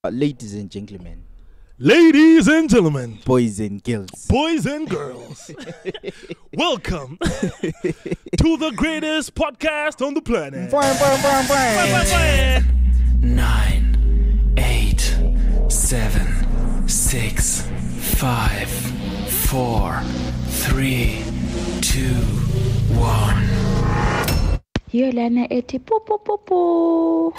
Ladies and gentlemen, boys and girls, welcome to the greatest podcast on the planet. 9, 8, 7, 6, 5, 4, 3, 2, 1. Hiyo lana eti po po po po.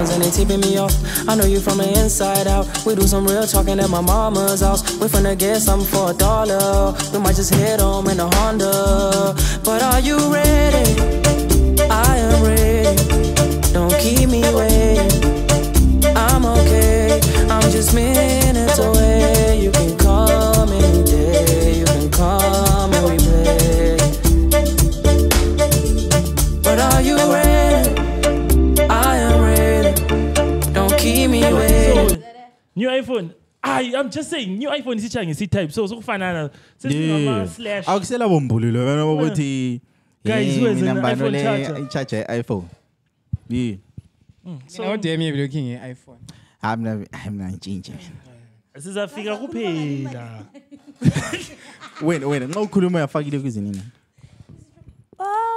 And they tipping me off. I know you from the inside out. We do some real talking at my mama's house. We finna get something for $1. We might just head home in a Honda. But are you ready? I am ready. Don't keep me waiting. I'm okay. I'm just minutes away. You can come any day. You can come and we play. But are you ready? I am ready. Don't keep me waiting. So, new iPhone. I'm just saying, new iPhone is changing C-type. So kufanana. Slash. akusela bombululo wena ukuthi Guys, who has an mina iPhone le charger? charger iPhone. Yeah. So how dare me looking at iPhone? I'm not changing. Sizafika kuphela. Wena nxa ukhuluma uyafakile kwizinini.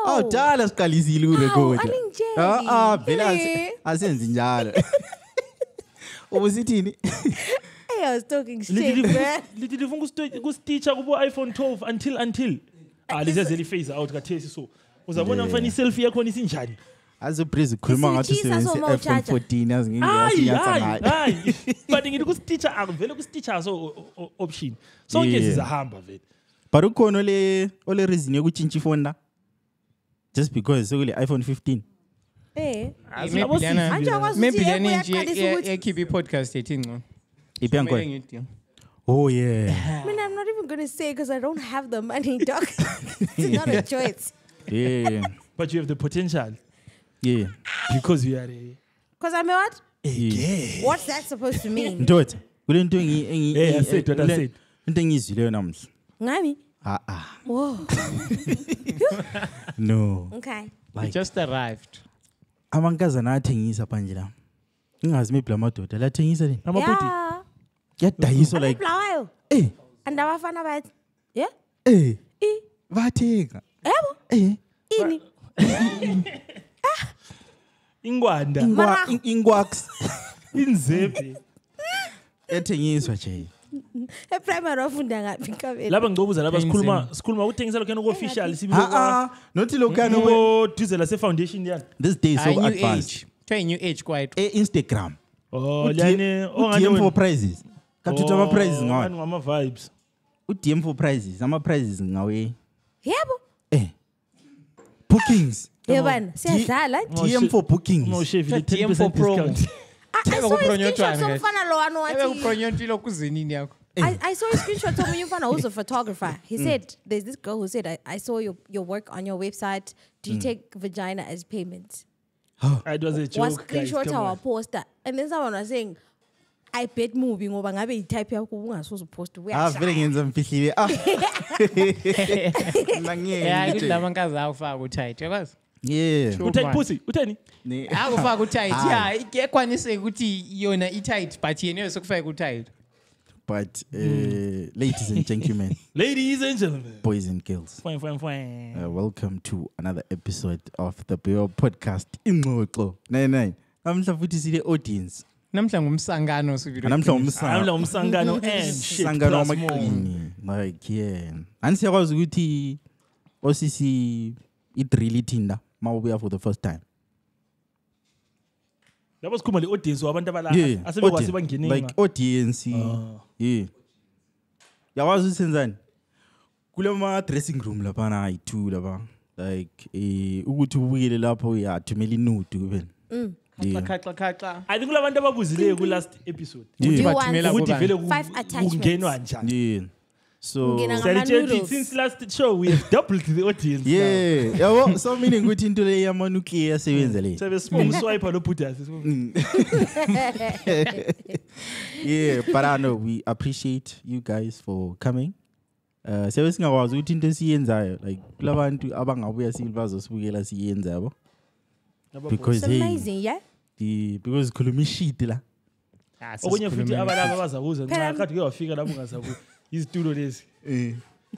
Oh, dala siqalisile urecord. Vele asenzi njalo. Ubusithini? I was talking shit, man. Lithi kustitcha kubo iPhone 12 until lizezeli phase out kathesi so. Uzabona mfana iselfie yakho isinjani? Azobreeze khuluma ngathi usebenzisa iPhone 14 azingiyatsa ngayo. Hayi. But ngithi kustitcha akuvele kustitcha so option. Sonke sizahamba vele. But ukhona ole reason yokutshintsha ifoni la? Just because sekule iPhone 15. Hey. Maybe then keep a podcast 18. Oh yeah. I mean, I'm not even gonna say because I don't have the money, doc. It's not a choice. Yeah. But you have the potential. Yeah. Because you are a... Because I'm a what? Yeah. What's that supposed to mean? Do it. We didn't do I said what I said. Ngizile namhla. Ngami? Whoa. No. Okay. Like, just arrived. Amankazana athengisa panje la. Ingazi maybe lamadoda la thengisa le. Amabhudi. Yadayiso like. Flower. Eh. And abafana bathi. Yeah? Eh. Bathenga. Yebo? Eh. Ini? Ingwanda. Ingwax. Inzebe. Yathengiswa nje. Primary wafunda ngaphi nkabela? Laba ngizobuza laba sikhuluma ukuthengisa lokho ku official sibilo. Nothi lokho duze la se foundation yani. This day so advanced. Try new age quite. Instagram. Oh, yani DM for prizes. Kathuta ama prizes ngawo. Ngama vibes. DM for prizes, ama prizes ngawe. Yebo? Bookings. Yebana, siyadlala. DM for bookings. No chef, DM for promo. I saw a screenshot somfana lo ano wathi. I saw a screenshot of umfana who's a photographer. He said there's this girl who said I saw your work on your website. Do you take vagina as payment? It was a joke. One screenshot our poster and then someone was saying I bet movie ngoba ngabe itype yakho ungasoze post vele ngenza mfihlile. Yeah, kudlamankazi awufaka utight. Yakwazi? Yeah. Utight pussy. Utheni? Akufaka utight. Yeah, ikekwanise ukuthi yona itight but yena sokufaka utight. But ladies and gentlemen, boys and girls, welcome to another episode of the ByoPodcast. Ingxoxo 99. Namhla futhi sile audience. Namhla ngumsangano sibili. Namhla umsangano and shit. Sangano amaqini. Like yeah. Ansiyakwazi ukuthi osisi it really thinda mawubuya for the first time. Labo sikhuma le audience wabantu abala asebekwazi bangene like audience. Yeah. Yawazi usenzani? Kule ma dressing room lapha na i2 lapha like ukuthi ubukele lapho uyathumela inude kuphela. Khaxa. I think kulabantu ababuzile ku last episode. Ukuthi vele 5 attachments. kungenwa njani. Yeah. So since last show we have doubled the audience. Yeah. Yabo so meaning ukuthi into le yama nuclear sebenza le. Sebe small swipe no put us. Yeah, but I know we appreciate you guys for coming. Sebe singakwazi ukuthi into esiyenzayo like kulabantu abangabuya sibazosibukela siyenza yabo. Because it's amazing, yeah? because khuluma shit la. Okunye futhi abantu abazabuza nxa kade wafika lapho ngasabu izitulo lezi.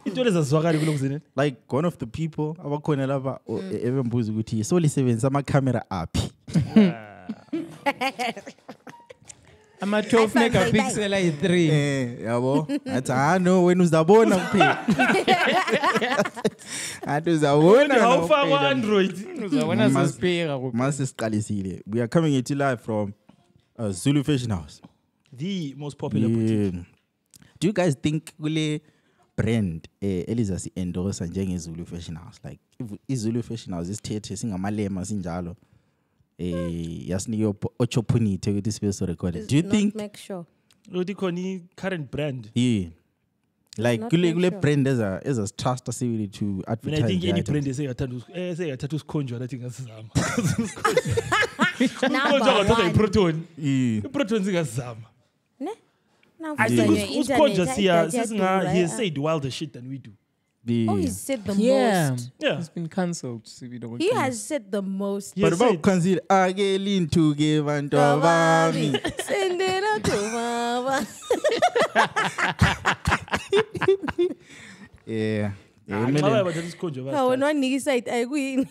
Into ezazwakala kulokuzini. Like one of the people abakhona laba ebembuza ukuthi so lisebenzisa ama camera aphi. Ama 12 megapixel ayi3 yabo athi no wena uzabona kuphela athi uzabona awufaka Android uzabona sespeaker kuphela mase siqalisile. We are coming at you live from Zulu Fashion House, the most popular boutique. Do you guys think kule brand Eliza si endorse njenge Zulu Fashion House, like if Zulu Fashion House isithethe singamalema sinjalo yasinike opportunity ukuthi sibe so recorded? Do you think make sure uthi current brand like kule brand as a trust us to advertise? I think any brand eseyathanda usikhonjwa lathi ngasizama ukhonjwa iProton iProton zingazama ne I think usikhonjwa sisinga he said wilder shit than we do. He said the most. Yeah, it's been cancelled. He has said the most. But about consider again to give and to send it out to mama. Yeah. Awona ngisayit ayikuyi.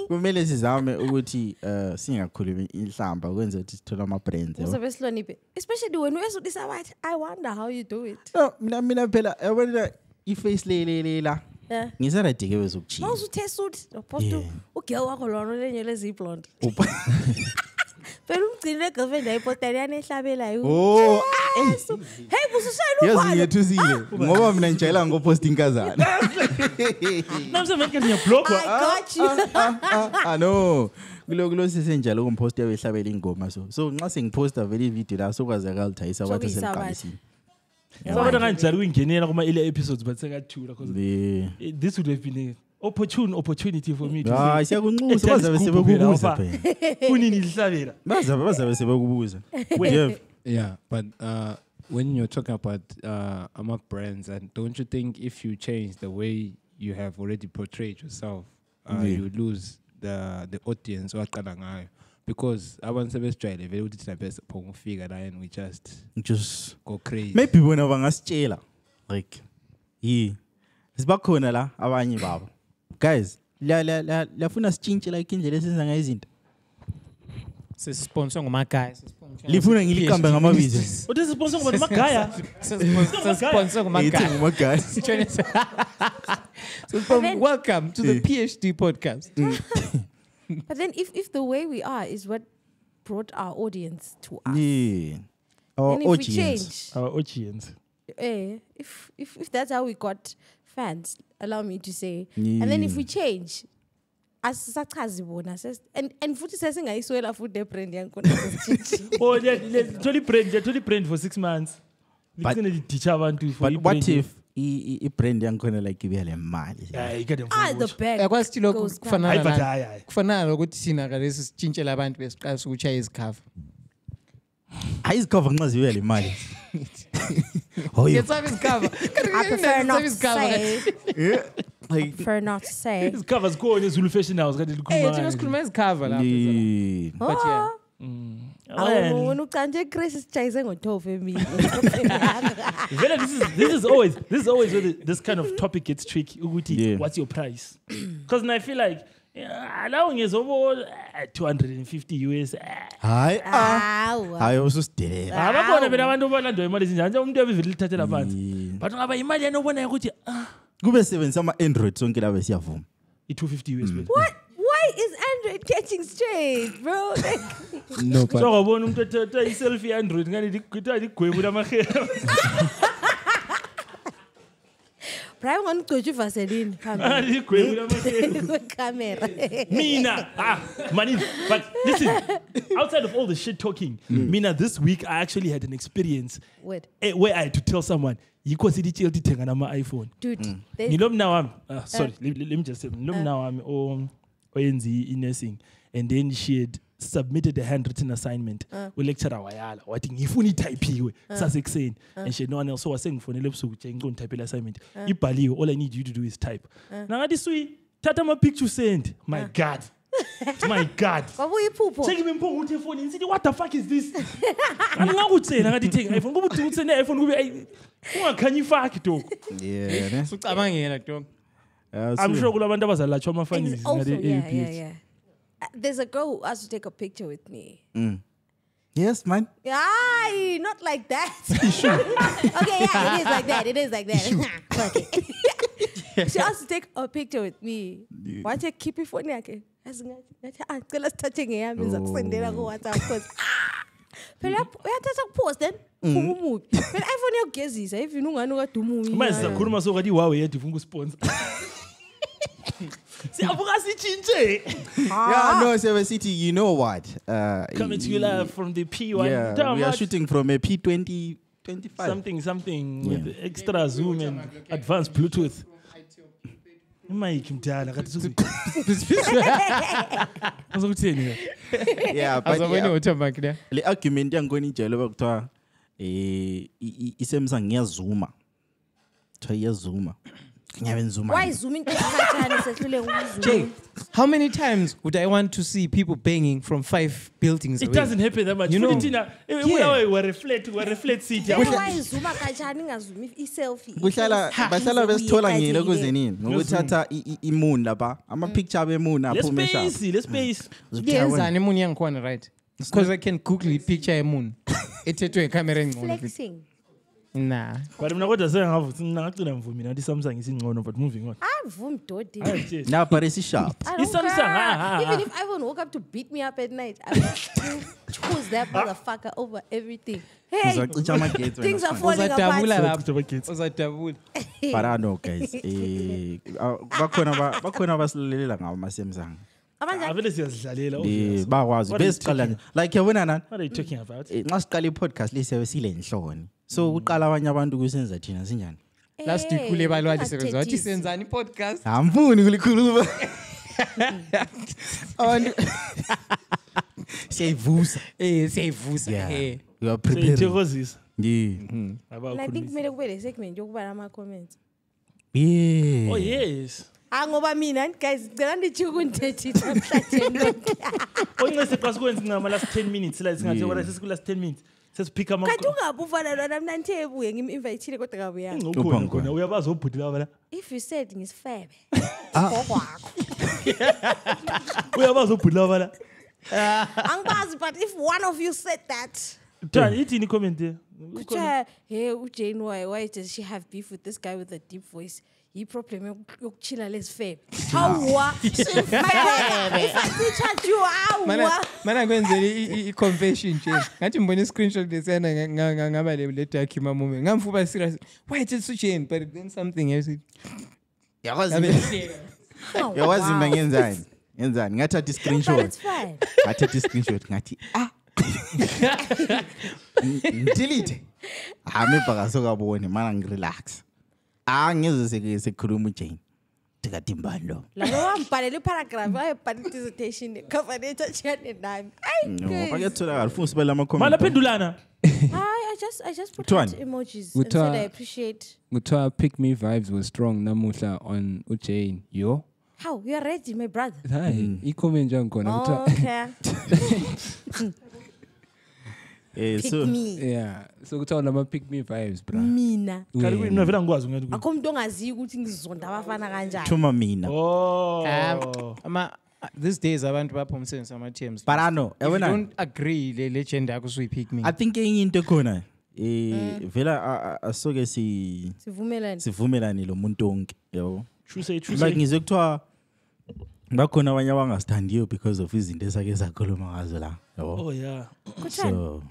Kumele sizame ukuthi singakhulumi inhlamba kwenza ukuthi sithola ama brands. Usebesilonipe. Especially when we usudisa wathi I wonder how you do it. No, mina phela yabona iface lelela. Yeah. Ngisaready ke wezokuchila. Mawusuthe suit ophosto ugirl wakho lona lenye lezi blonde. Phela umgcine girlfriend ayipotela yanehlabela yu. Oh. Hey kusushayela uphalo. Yazi ngethusile ngoba mina ngijayela ngoposting kazana. Namse manje ngiyablock. I got you. No. Kulo sisenjalo kumpost yabehlabela ingoma so nxa sengiposta vele video la sokwazakala uthayisa wathi seliqalisile. Abantu kanjalo uyingenela kuma ile episodes but sekathula because this would have been an opportunity for me to say siyakunxusa bazabe sebekubuza phela kunini lihlabela bazabe sebekubuza. Yeah, but when you're talking about among brands, and don't you think if you change the way you have already portrayed yourself, you lose the audience waqala ngayo? Because abantu sebesijwayele vele ukuthi thina bese phongo fika la and we just go crazy. Maybe bona bangasitshela like sibakhona la abanye babo guys lafuna sitshintshe like indlela esenza ngayo izinto. Sesponsor ngomagaya lifuna ngilikambe ngamabizo. Uthi sponsor ngomagaya sponsor ngomagaya. So welcome to the PhD podcast. But then if the way we are is what brought our audience to us. Yeah. Our audience. Our audience. If that's how we got fans, allow me to say. Yeah. And then if we change, as bona and futhi sesingayiswela futhi the brand yankona sesichinji. Oh, le brand for 6 months. But what if brand yankona like ibele mali? The bag. Yakwasitilo kufanana ukuthi sina kalesi sitshintshela abantu besiqala ukuchaya izikhava. Izikhava nxa ziwele imali. Get service cover. I prefer not to say. I prefer not to say. This covers go in Zulu Fashion House. Khuluma izikhava lapha. But yeah. When uqanje Chris chayise ngo12 emini. This is always where this kind of topic gets tricky. Uguti, what's your price? Because I feel like allowing is over 250 US. I also stay. Abakona bena abantu balando imali zinjanje umuntu ebivile lithathela phansi. But ngaba imali yanobona ukuthi kube sebenzisa ama Android sonke labe siyavuma. I250 US. What? Why is Android catching straight, bro? No, but so ngabona umuntu ethatha iselfie Android ngani ligwebu lamahera. Prime one coach Vaseline camera. Mina, money. But listen, outside of all the shit talking, Mina, this week I actually had an experience where I had to tell someone, you can see the child taking on my iPhone. Dude, you know now I'm sorry, let me just say, now I'm ONZ in nursing, and then she had submitted a handwritten assignment with lecturer wayala wathi ngifuna itype sasekuseni and she no one else was saying fonele ebusuku nje ngicona type assignment ibhaliwe all I need you to do is type nangathi sweet thatha ama picture send my god My God. Take him in with your phone and say, what the fuck is this? I'm not would say, I take iPhone. Go to the iPhone. What can you fuck it? Yeah. I'm sure Gulabanda was a lot of funny. Yeah. There's a girl who asked to take a picture with me. Yes, man. Aye, not like that. Okay, yeah, it is like that. Okay. She asked to take a picture with me. Why don't you keep it for me? Let's touching here. I'm send it go WhatsApp because we have to post then. But iPhone your guesses. If you know what to move. Mas kuruma so kadi wawe yet fungu sponsor. Yeah, no, Seven City, you know what? Coming to you live from the P1. Yeah, we are shooting from a P20, 25. Something with extra zoom and advanced Bluetooth. Yeah, but the argument I'm going to tell about isemsa ngiyazuma. Ngiyazuma. Why zooming? Jay, how many times would I want to see people banging from 5 buildings away? It doesn't happen that much. You know, we reflect city. Why zoom selfie? Bahlala besithola ngile kuze nini ngokuthatha imoon lapha ama picture bemoon apho mesha. Let's space. Yenzani moon yangikhona right? Because I can quickly picture a moon. Ethethwe camera engcono. Flexing. Nah. But I'm not going to say I have this Samsung is in one, but moving on. I'm Dodi. Now, but it's sharp. It's Samsung. Even if Ivan woke up to beat me up at night, I would choose that motherfucker over everything. Hey, things are falling apart. But I know, guys. Bakhona basilelela ngawo maSamsung. Like what are you talking about? Nxa siqala i-podcast lesiyabe sile nhloni. So uqala abanye abantu kusenza thina sinjani? Last week kule balwathi sebenza wathi senzani podcast. Hamfuni kulikhuluma. Abantu siyayivusa. Siyayivusa. You are prepared. Yeah. I think kumele kube le segment yokubala ama comments. Yeah. Oh yes. Ngoba mina guys ngicela ndithi kundethi namhlanje. Ongese xa sikwenza ngama last 10 minutes la singathi wala sesiku last 10 minutes. Sesiphika ama. Kanti ungabufana lona namhlanje ebuye ngim-invite kodwa kabuya. Khona uyabaza ubhudila bala. If you said ngisifebe. Ngokwakho. Uyabaza ubhudila bala. Angibazi but if one of you said that. Ithini comment there? Hey, Jane, why does she have beef with this guy with a deep voice? He problem yokuchila lesifebe. Hawa. If I teach you hawa. Mana kwenzela i-confession nje. Ngathi mbone screenshot lesana ngaba le document moment. Ngamfuba serious. Why did so change but then something else. Yawazi mina ngenzani? Ngathatha i-screenshot. Ngathatha i-screenshot ngathi delete. Mayibhakaso kabone mana ngirelax. Ngeze sekhuluma uJane. Tikatimbani lo. La wambhalela iparagraph wayebhala dissertation cover letter chane nami. No, bakethola alifuna sibela ama comment. Malaphendulana. I just put emojis and said I appreciate. Guthiwa pick me vibes was strong namuhla on uJane. Yo. How? You are ready, my brother. Hi. I-comment njangona guthiwa. Okay. Pick me. Yeah. So kuthiwa nama pick me vibes, bra. Mina. Kali kwini vela ngikwazi ngathi. Akho umuntu ongaziyo ukuthi ngizonda abafana kanjani. Thuma mina. Oh. These days abantu baphumsenza ama terms. But I know. If you don't agree le legend yakho so pick me. I think enye into khona vela asoke sivumelane lo muntu onke, yabo. True say. Like ngizwe kuthiwa bakhona abanye abangastandiyo because of izinto esake zakhuluma ngazo la, yabo. Oh yeah. So,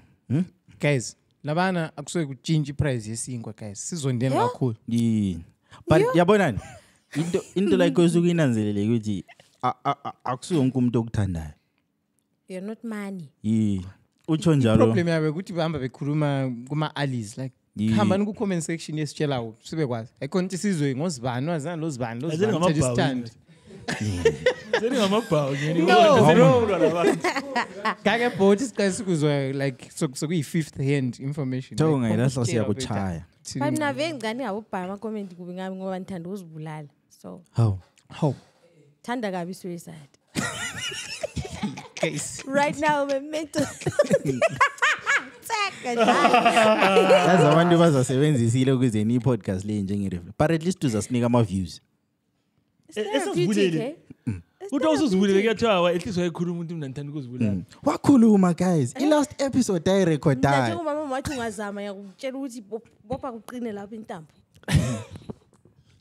guys, labana akusuke kutshintsha iprice yesinkwa guys. Sizondeni kakhulu. Yeah. But yabonani? Into like osukinanzelele ukuthi akusuke wonke umuntu okuthandayo. You're not money. Yeah. Utsho njalo. Problem yabe ukuthi bahamba bekhuluma kuma allies like hamba ku comment section yesitshelawo sibe kwazi. Ayikhonto sizwe ngozibani wazana lozibani lozibani stand. Ngamabhawu ngene. Kake bot isiqase kuzwa like sokuyi fifth hand information. Thonga ilahla siyakuchaya. But na vengani ngabubhala ama comment kubi ngami ngoba ngithanda uzibulala. So how thanda kabi suicide. Right now, I'm mental. That's the one who was a 7 because any podcast laying but at least to the sneak my views. Wakhuluma guys. In last episode I record that.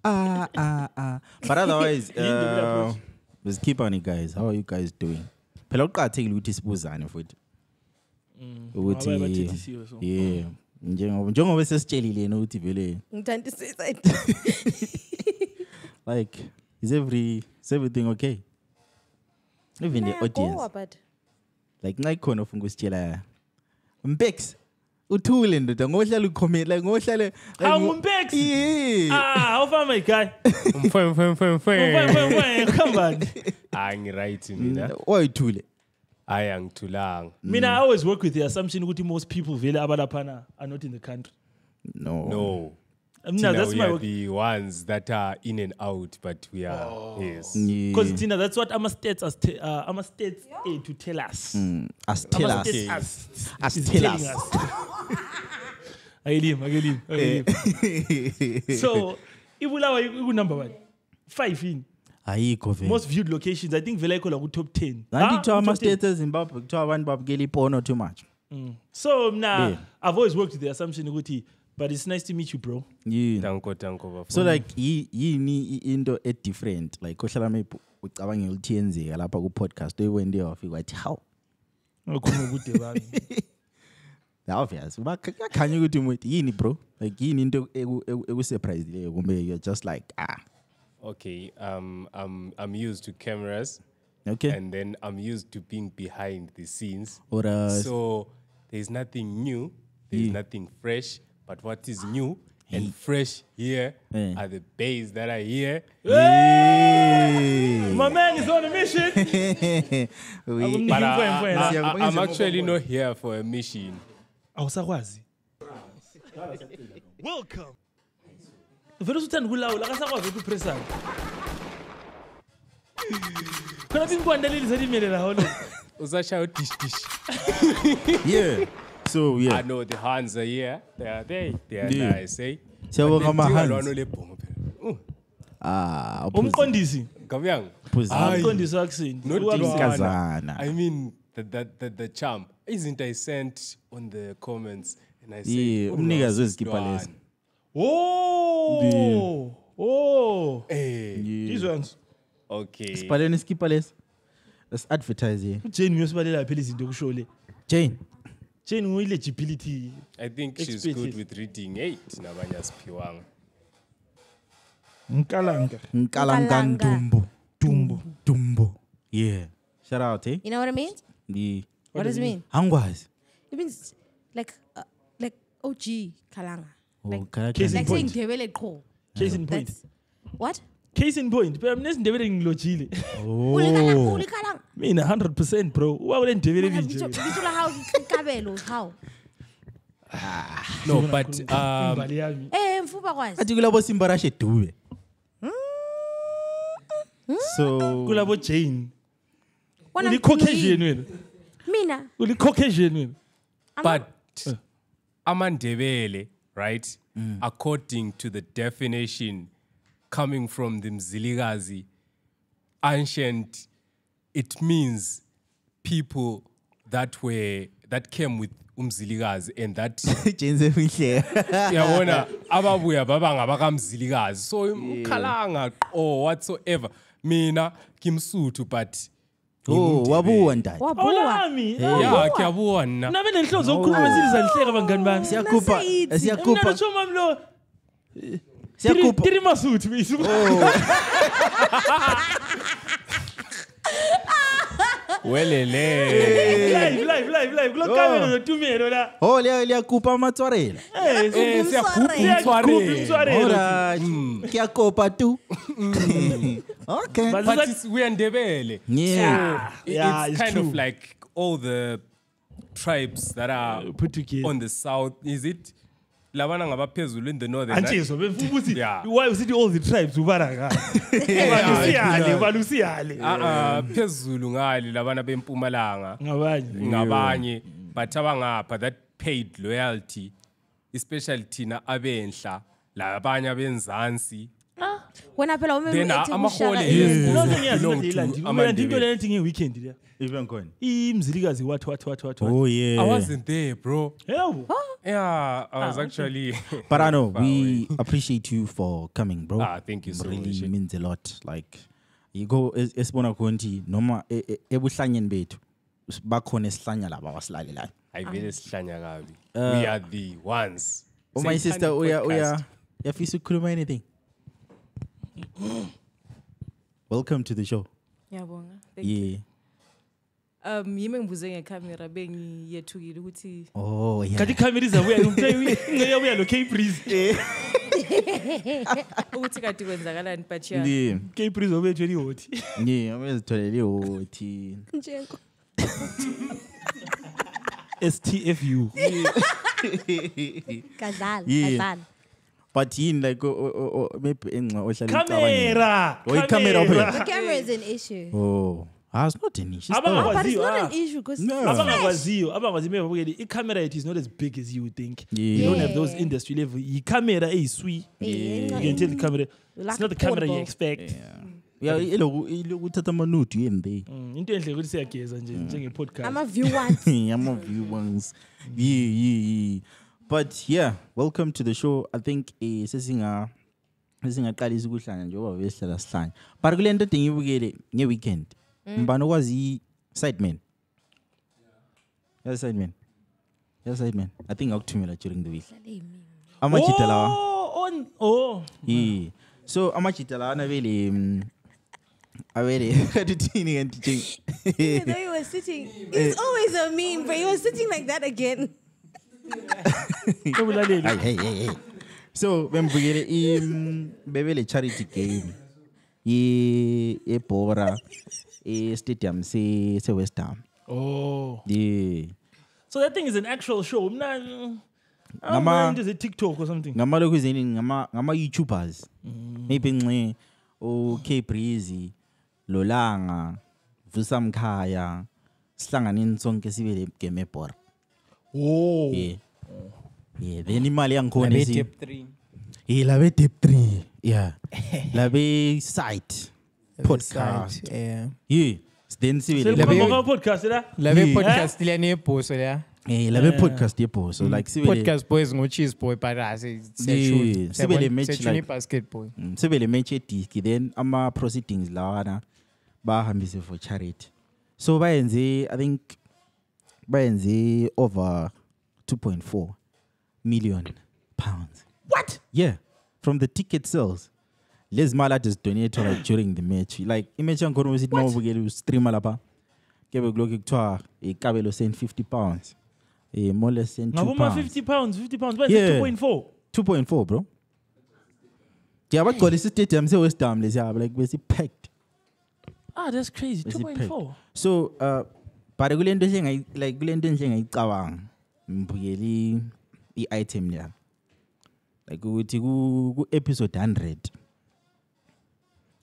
But otherwise, let's keep on it, guys. How are you guys doing? Phela uqathekile ukuthi sibuzane futhi. Ukuthi yeah. Njengoba sesitshelile yena ukuthi vele ngithanda isizathu. Like is everything okay? Even the audience. Like ngayikhona ufuna ukusitshela. Mpex uthule ndoda ngohlala ucomment like ngohlala Mpex. How far my guy? Fine. Come on. Right mina. Why uthule? Ayangithulanga. Mina I always work with the assumption that most people vele abalaphana are not in the country. No. No, that's we my are work. the ones that are in and out, but we are yes. Because Tina, that's what I'm a states to tell us. As tell us. I leave. So, Ibulawa number 1. 5 in. Most viewed locations, I think Vele kola top 10. I think our status Zimbabwe, to one Babgeli porno too much. So now I've always worked with the assumption ukuthi, but it's nice to meet you, bro. Yeah. Tanko. So like ni into a different like kohlala me ucabanga ulithenze lapha ku podcast when they ofika wathi how. Ngokhona kude bami. Obvious. Bakhanya ukuthi mwethi yini bro? Like yini into eku-surprise leyo kumbe you're just like Okay, I'm used to cameras. Okay. And then I'm used to being behind the scenes. So there's nothing new, there's nothing fresh, but what is new and fresh here are the bays that are here. My man is on a mission. But I'm actually not here for a mission. Welcome. Vele uthanda kulawula akasakwazi ukupressa. Khona bingikwandelile selimele la holo. Uzasha dish. Yeah. So yeah. I know the hands are here. They are nice, eh? Siyabonga ama hands. Umqondisi. Ngabuyanga. Umqondisi wakusini. I mean the charm. Isn't I sent on the comments and I say umnikazi wezikipa lezi. These ones. Okay. Sipaleni skipa lesi. Let's advertise here. Jane uyosibalela phela izinto kushole. Jane uyilegibility. I think she's good with reading 8 nabanye asiphiwanga. Nkalanga Dumbo. Yeah. Shout out, eh? You know what it means? Yeah. What does it mean? Hangwazi. It means like OG Kalanga. Like case in saying point. Ndebele Qho. Case in point. What? Case in point. But I'm not Ndebele ngilojile. Uli Kalanga. Mina 100% bro. Why would Ndebele be? How? No, but mfuba kwazi. Athi kulabo Simba rashe Dube. So kulabo Jane. Uli Caucasian wena. Mina. Uli Caucasian wena. But Amandebele, right? According to the definition coming from the Mzilikazi, ancient, it means people that came with Umzilikazi and that Jenze fihle. yabona ababuya baba ngabakamzilikazi. So Kalanga or whatsoever. Mina kimsuthu but wabuwa ndani. Awulami. Yeah, kyabuwa nna. Nabe nenhlozo zokukhuluma zilizahleka bangani bami. Siyakhupha. Mina natsho mami lo. Siyakhupha. Tiri masuthi bisu. Welele. Live. Kulo kamera no Tumelo la. Oh, liyakhupha amatswarela. Siyakhupha Alright. Kiyakopa tu. Okay. But we are Ndebele. Yeah. It's kind of like all the tribes that are put together on the south, is it? labana ngabaphezulu in the northern. Antizo befuthi why is it all the tribes ubara ngale balusiyale phezulu ngale labana bempumalanga ngabanye but abangapha that paid loyalty especially thina abenhla labanye abenzansi wena phela amahole into lethi ngeweekend le even khona imzilikazi what oh yeah I wasn't there bro yeah I was actually but I know we appreciate you for coming bro thank you so really much. Means a lot like you go esibona konti noma ebuhlanyeni bethu bakhona esihlanya laba wasilalelayo ayivele sihlanya kabi we are the ones my sister uya yafisa ukukhuluma anything welcome to the show Ngiyabonga. yeah Yimi ngibuze ngecamera bengiyethukile ukuthi oh yeah kathi camera izabuya uyabuya lo Kbrizzy ukuthi kade kwenzakalani but yeah Kbrizzy obethwe ihoti yeah amezitholele ihoti Njeko STFU kazala but yini like maybe enxa camera the camera is an issue oh it's not an issue but it's not an issue because abangwazi mebabukeli i-camera it is not as big as you would think you don't have those industry level i-camera eyiswi you can tell the camera it's not the camera you expect ilokuthatha amanudu yini there into enhle ukuthi siyageza nje njenge-podcast ama-view ones yeah but yeah welcome to the show I think sesingaqalisa ukuhlanya njengoba besihlala sihlanya but kule nto engiyibukele nge-weekend mbani okwazi sideman sideman I think akuthumela during the week amajita lawa yeah so amajita lawa avele kathini kanti there you were sitting it's always a meme but you were sitting like that again hey so bembukele bebele charity game ebhora stadium se West Ham yeah so that thing is an actual show ngama into TikTok or something ngama lokhu izini ngama YouTubers maybe nxe Kbrizzy Lolanga Vusamkhaya sihlanganeni sonke sibe game ebhora yeah then imali yangikhona isi tip 3 labe tip 3 yeah labe site podcast yeah then sibe labe podcast labe podcast lene eBosso la labe podcast yeBosso like sibe podcast boys ngo cheese boy parasi sibe le match like basketball sibe le match edisk then ama proceedings lawana bahambise for charity so bayenze I think bayenze over 2.4 million pounds. What? Yeah, from the ticket sales. Les maladas donated like during the match. Like imagine ngone usithi mawubukela streamer lapha. Kebe gloki kuthiwa ikabelo send 50 pounds. More or less send 2 pounds. Ngaboma 50 pounds. But yeah. 2.4. 2.4 bro. Yeah, but got this stadium se West Ham lesi like besi packed. That's crazy. 2.4. So but kulento nje like kulento nje ngayicabanga. Mbukeli i-item la like ukuthi ku episode 100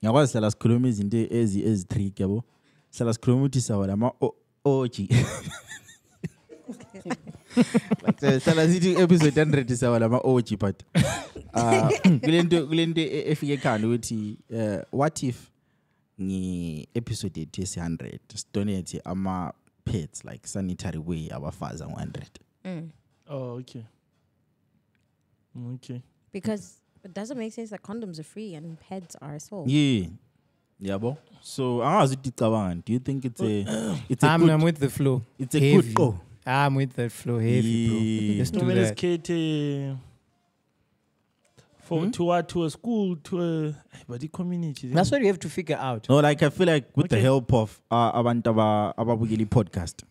ngakwazi hlala sikhuluma izinto ezi3 yabo hlala sikhuluma ukuthi sawa lama OG like hlala sithi episode 100 sawa lama OG but kulento efike ekhanda ukuthi what if ngi episode yethu 100 donate ama pets like sanitary way abafaza 100 Oh, okay. Because it doesn't make sense that condoms are free and pads are sold. Yeah, bo. So, do you think it's a I'm with the flow. It's a heavy. good flow. I'm with the flow heavy, bro. Let's do that. Kate to a school to a community. That's what you have to figure out. No, like I feel like with the help of abantu ababukeli podcast.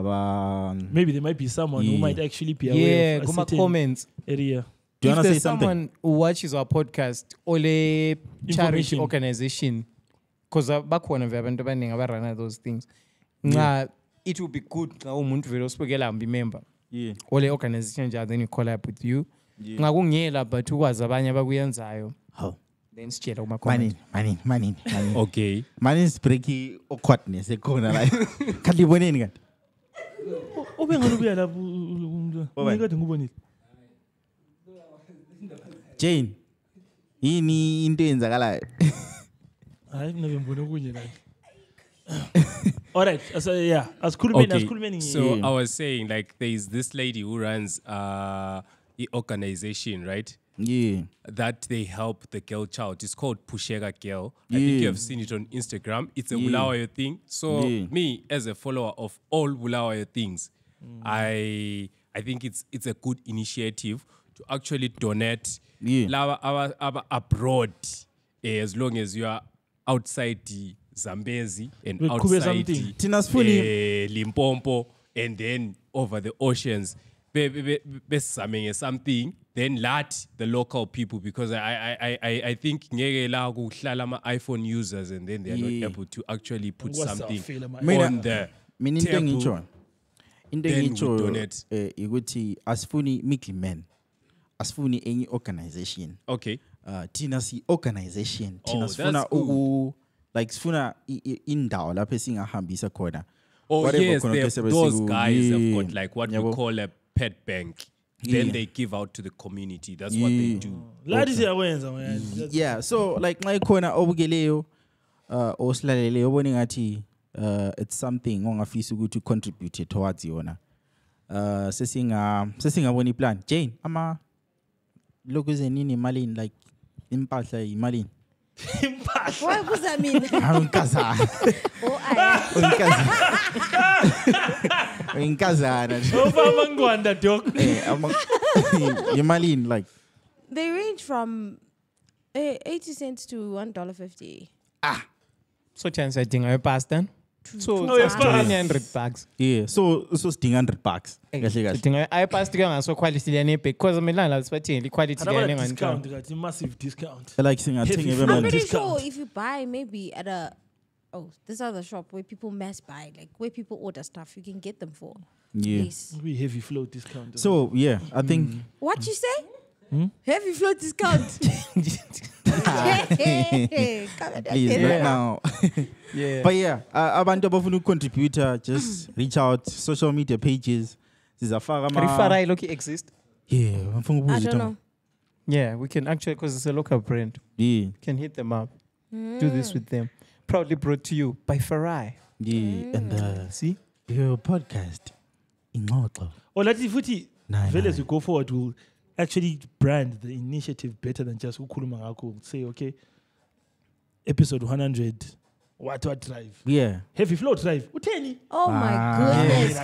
Maybe there might be someone who might actually be aware of a certain comments area. Do you want to say something? Someone who watches our podcast, ole charity organization, because bakhona abantu abaningi abarana those things. It would be good xa umuntu vele osibukela remember Yeah. All the organization then you collab with you. Yeah. Ngakungiyela but ukwazi abanye abakuyenzayo. How? Then sitshela kuma comment. Money. Okay. Money is breaky awkwardness ekhona la. Kanti iboneni kanti? Ubengalubuya lapho ngikade ngubonile. Jane. Yini into eyenzakalayo? Hayi mina bengibona okunye la. All right, so yeah, Okay. So I was saying, like, there's this lady who runs the organization, right? Yeah. That they help the girl child. It's called Pushega Girl. I think you have seen it on Instagram. It's a Bulawayo thing. So me, as a follower of all Bulawayo things, I think it's a good initiative to actually donate abroad, as long as you are outside the Zambezi and outside Limpopo and then over the oceans. Something, then let the local people, because I think iPhone users and then they are not able to actually put something on the table. Then we donate. Asifuni middleman, asifuni any organization. Okay. Tina si organization. Tina that's sifuna like sifuna indawo lapho esingahambisa khona. Oh yes, those guys have got like what we call a pet bank. Then they give out to the community. That's what they do. Yeah, so like my khona obukeleyo osilaleleyo obone ngathi it's something ongafisa ukuthi contribute towards yona. Sesingabona iplan. Jane, lokho zenini imalini, like impahla imalini. Why does that mean? Inkazana. Imalini, like They range from 80 cents to $1.50. So chance I think I passed then. So $200. Yeah, so $100. I passed together so quality because I'm quality discount, massive discount. Like saying I'm pretty sure if you buy maybe at this other shop where people mass buy, like where people order stuff, you can get them for. Yes. We heavy flow discount. So yeah, I think. What you say? Heavy flow discount. Please, right now. Yeah. But yeah, abantu abafuna contributor, just reach out. Social media pages. Rifarai Loki exist. Yeah, I don't know. Yeah, we can actually, because it's a local brand. Yeah, can hit them up. Do this with them. Proudly brought to you by Farai. Yeah, and see your podcast. Or let's see, as we go forward, we'll actually brand the initiative better than just ukhuluma ngakho. Say, okay, episode 100, what drive? Yeah. Heavy flow drive. Uteni. Oh my goodness.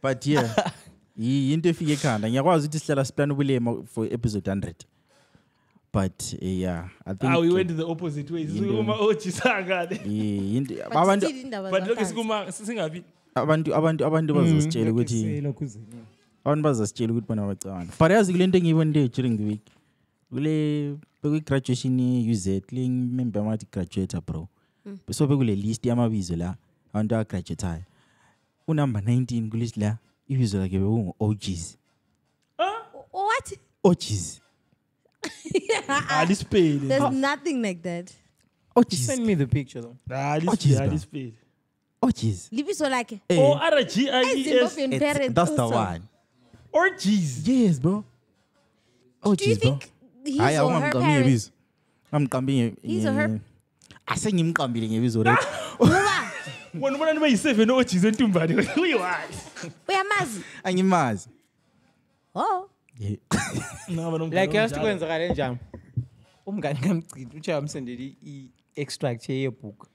But yeah, into efike ekhanda ngiyakwazi ukuthi sihlala siplan ubulema for episode 100. But yeah, I think we went the opposite way. Sikuma ochisangane. But look, sikuma singabi. Abantu bazositshela ukuthi abantu bazositshela ukuthi bona bacabanga. But yazi kule nto engiyibonile during the week. Kule graduation UZ remember mathi graduate bro. So bekule list yamabizo la abantu a graduate. Number 19 kulist la ibizo lakhe bekungu OGs. What? OGs. There's nothing like that. OGs. Send me the picture though. OGs. Libiso like ORGIES. That's the one. OGs. Yes, bro. OGs, do you think he's or her parents? He's or her. Asengimqambile ngebizo lethu. Wena ubona nibe yi7 OGs entumbane. Uyiwazi. Uyamazi? Angimazi. Oh. Yeah. Like yasti kwenzakala njani? Umngani ngamgcina uthi amsendele i-extract yebook.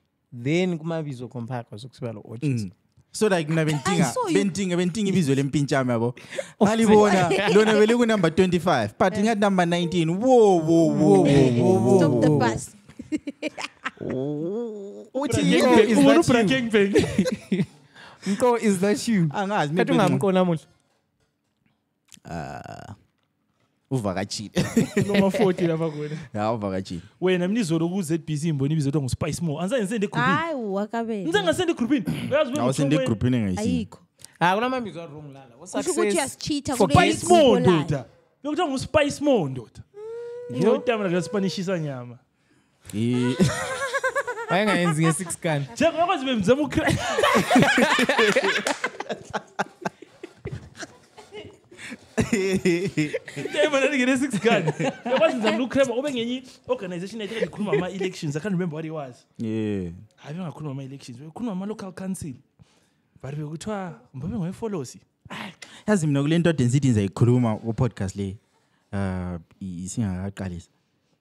Then kumabizo compactor sokusibala OGs. So like mina bentinga ibizo lempintshami yabo. Ngalibona lona vele ku number 25 but ngathi number 19. Whoa. Stop the bus. Nko is that you? Angazi maybe ungamkona muhle. uvakachile noma 40 lapha kuwena ya uvakachile wena mina izolo ku ZBC imboni ibizo to nguSpice More anza ngisende groupini hayi wakabela ngize ngasende groupini uyazi wena awusende groupini engayisini ayikho kunamambizo wrong lala ukuthi uyasichitha Spice More ndoda bekuthiwa nguSpice More ndoda ngiyotamela la Spanishisha nyama wayengayenzi nge6 kan njengokwazi bemzama ukra Dembare ngene 6 gun. Yakwazi ngizama ukukrema ube ngenye organization ethe ikhuluma ama elections. I can't remember what it was. Yeah. Hayi ngakhuluma ama elections. Bekhuluma ama local council. Bari bekuthiwa mbabe ngoyefolosi. Yazi mina kule nto density ngizayikhuluma ku podcast le. Isingaqalisa.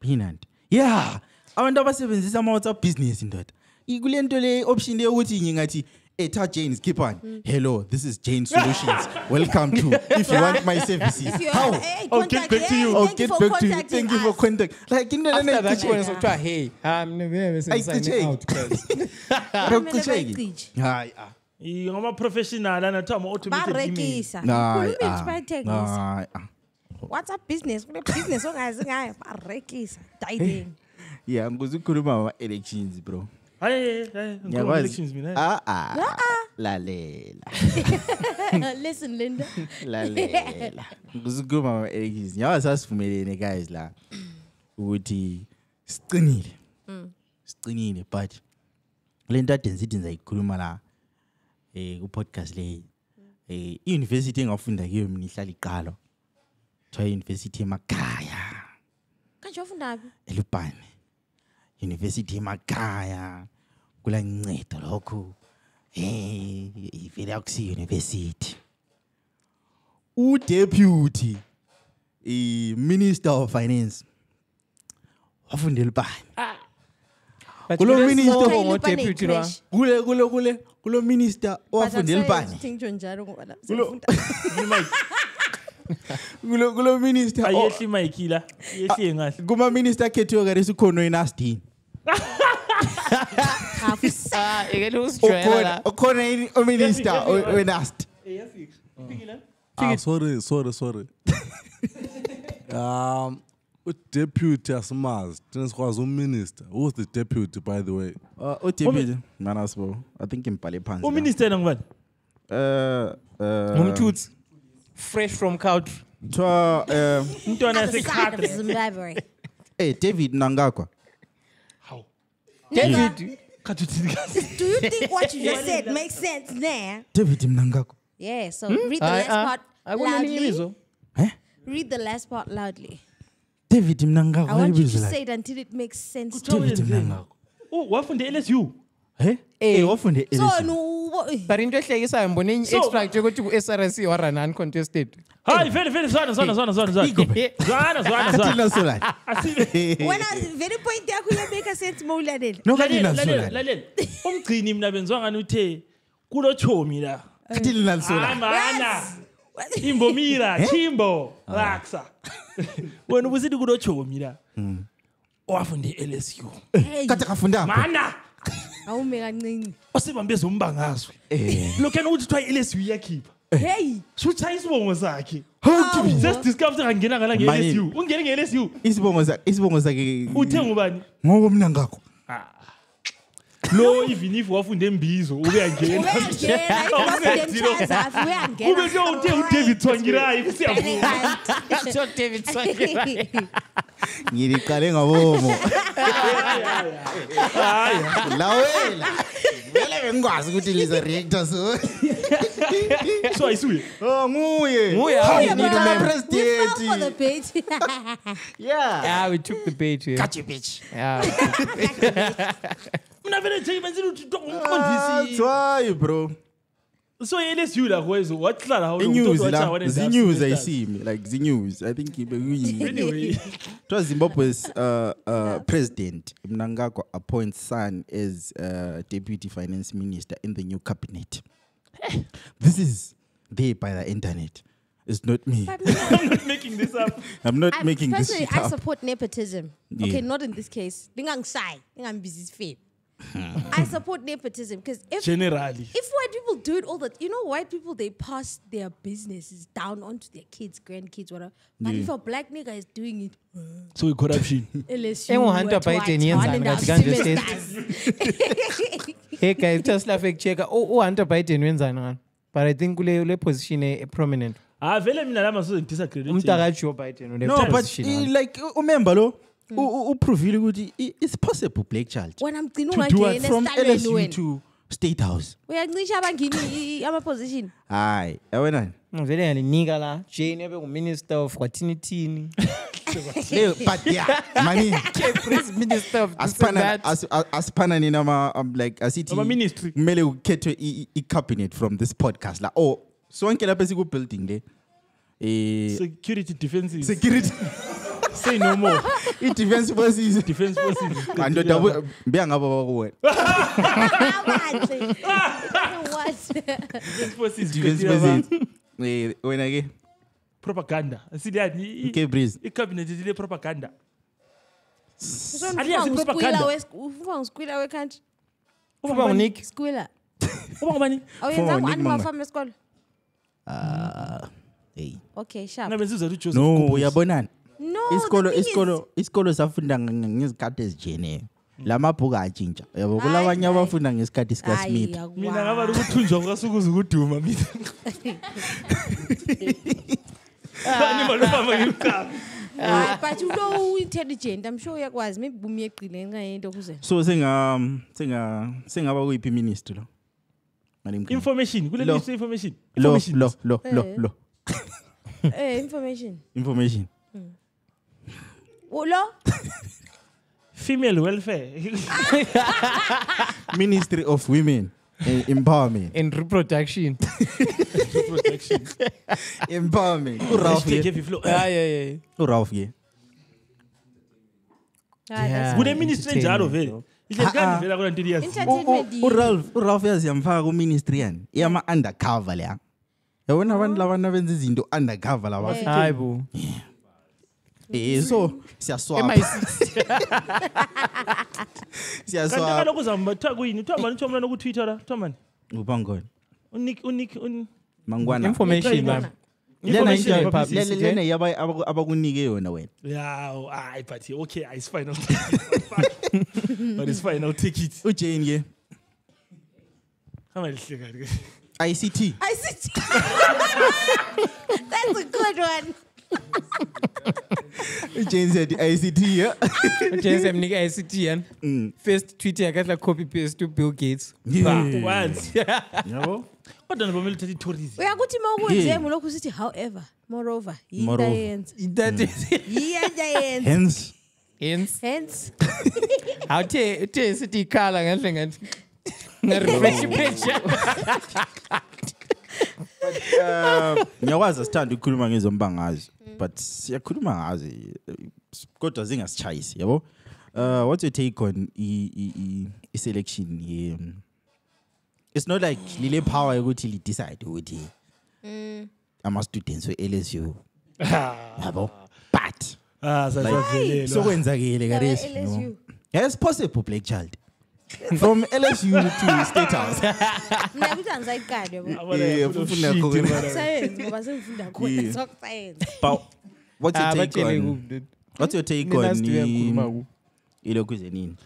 Binandi. Yeah. Abantu abasebenzisa ama WhatsApp business ndoda. Ikule nto le option le ukuthi ngingathi Eta Jane's keep on. Hello, this is Jane Solutions. Welcome to. If you want my services, how? I'll get back to you. I'll get back to you. Thank you for contact. Like in the next one, so try. Hey, I'm never signing out. Hi. Ngoma professional ana thama automated email. What's up business? Business ongazi ngayo barekisa. Diding. Yeah, nguzikhuluma ama elections bro. Hey, elections mina. Lalela. Listen Linda. Lalela. Nguzikhuluma ama elections. Yawasasivumelene guys la. Ukuthi siqinile but lento density ngizayikhuluma la ku podcast le. University engafunda kiyo mina ihlala iqalo. Thoya university emakhaya. Kanje ufunda phi? Elubhane. University emakhaya. Kula ncedo lokho. Ivele akusi university. Deputy Minister of Finance. Wafundela Elubhane. Kulo minister deputy lo. Kulo minister wafundela Elubhane. Thinjo njalo ngoba Kulo minister ayehli Mike la yehli ngahle kuma minister khethiwe kare sikhono enastin ekele usijwayela okhona o minister wenast Sorry. Deputy asimazi sinikwazi uminister. Who's the deputy by the way? Deputy manasbo I think impale phansi minister ngubani umthuthi fresh from country umntwana yasekhatra Zimbabwe. David Nangakwa. How? David Do you think what you just said makes sense there? David Mnangagwa. Yeah, so read the last part loudly. Eh? Read the last part loudly. David Mnangagwa. I want you to say it until it makes sense. David Mnangagwa. Oh, wafunde LSU. Wafunde LSU. So no but into ehlekisayo mbona enye extract ukuthi ku SRC warun uncontested. Hayi vele zwana. Athina sola. Wena very point yakho iyabeka sense mawulalele. No kanina sola. Lalela. Umgcini mina benzwa ngani uthe kulo chomi la. Kathina sola. Mana. Imbomira, Chimbo, Raksa. Wena ubusithi kulo chomi la. Wafunde LSU. Kade kafunda. Mana. Awume kancane. Osibambeze umbangazwe. Lokho ukuthi twa LSU iyakhipha. Hey, shutha isibongo sakhe. Just discover ngangena ngala nge-LSU. Ungene nge-LSU. Isibongo sakhe uthe ngubani? Ngoba Mnangagwa. Lo even if wafunde embizo ube yangena. Ube ke uthe uDavid Twangirayi kusiyavuma. So David Twangirayi. Ngiliqale ngabomo. Lawela. Vele bengikwazi ukuthi lize reactor so. So ayisuye. Nguye. president. For the page. Yeah, we took the bait here. Catch you bitch. Yeah. Mina vele nje benzile uthi umqondisi. Why bro? So LSU la kwezo wahlala hawo the news I see me like the news I think anyway it was Zimbabwe's president Mnangagwa appoints son as deputy finance minister in the new cabinet. This is there by the internet. It's not me. I'm not making this up. I'm not making this shit up. I support nepotism. Okay, not in this case. Ningangisai, ngingambizisi fair. I support nepotism because if white people do it all white people, they pass their businesses down onto their kids, grandkids, whatever. But if a black nigga is doing it, so corruption. Hey guys, just like check. Hunter Biden wins, but I think ule position a prominent. Vele mina lama so disagree. Joe Biden. No, but like remember lo. Uprovile ukuthi it's possible black child when I'm to do it from LSU to State House. Uyancisha abangini ama-position. Hayi, yabona. Vele yaninika la Jane ebe minister of watini. But yeah, money. Kbrizzy minister of asipana nina like asithi ministry. Kumele ukhethwe i-cabinet from this podcast la. Oh, sonke lapha siku building le. Security defenses. Security. Say no more. Defense forces. Defense forces. Kandoda beya ngaba bakuwe. Defense forces. Defense forces. Wena ke propaganda. Asiyani Kbrizzy. I-cabinet ile propaganda. Aliyazi propaganda. Ufuna ngiskwila wekhantri. Ufuna unik. Skwila. Ufuna ngani? Awuyenza ngani mafama esikole? Hey. Okay, sharp. No, uyabonana. No, isikolo safunda ngezikhathi ezijene. Lamabhuku atshintsha. Yabo kulabanye abafunda ngesikhathi sika Smith. Mina ngaba ukuthunjwa kwasukuza ukuduma mina. But you know intelligent. I'm sure uyakwazi maybe bumiyeqile ngenxa yento kuze. So sengaba kuyiphi ministry lo? Information. Kule list information. Lo. Information. Ulo? Female welfare. Ministry of Women Empowerment and Reproduction. Empowerment. Yeah. Uralf ye. Bude ministry njalo vele. Ihlekani vele akona nto yazi. Uralf yazi yamfaka ku ministry yani. Iyama undercover la. Yabona abantu labana benza izinto undercover laba. Hayibo. So siyaswapa. Kanti kaloku uzambatha kuyini? Uthomani uthomani ku Twitter la, Thomani. Ubangona. Unik Mangwana. Information man. Lena yaba abakunike yona wena. Yeah, but okay, it's fine. But it's fine, I'll take it. Ujane ke. Kama lihleka. ICT. That's a good one. Jane said ICT, yeah. Jane said ICT, first Twitter, I got like copy paste to Bill Gates. Once. Yabo. What don't bomela thathi tourism. Uyakuthi mawukwenze mulokhu sithi however, moreover, yenza. Hence. Awuthe sithi ikhala ngendle ngathi. Ngarefresh picture. Ngiyakwazi sithanda ukukhuluma ngezombangazi. But siyakhuluma ngazi kodwa zingasitshayisi yabo. What's your take on selection? It's not like lile power ukuthi li decide ukuthi ama students we LSU yabo, but so kwenzakile karesi. Yes, possible black child from LSU to State House. Mina kuthi angizayikade yabo. Ufunda khona science ngoba sengifunda khona soc science. But what's your take on ilokhuze nini?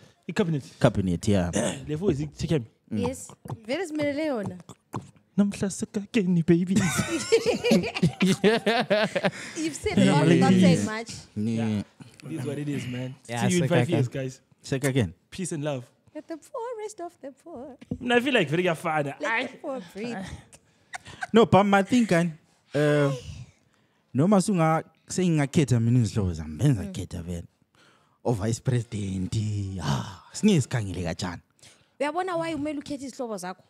Cabinet, yeah. Levo is chicken. Yes. Vele simelele yona. Namhla sekakeni baby. You've said a lot, not saying much. Yeah. This is what it is, man. Yeah, see you in 5 years, guys. Check again. Peace and love. Let the forest of the poor. I feel like very fun. Let the poor breathe. No, but my thinking, no masunga saying ngakhetha mina izihlobo zami benza khetha vele. O vice president, sinizikhangile kanjani. Uyabona why umele ukhethe izihlobo zakho?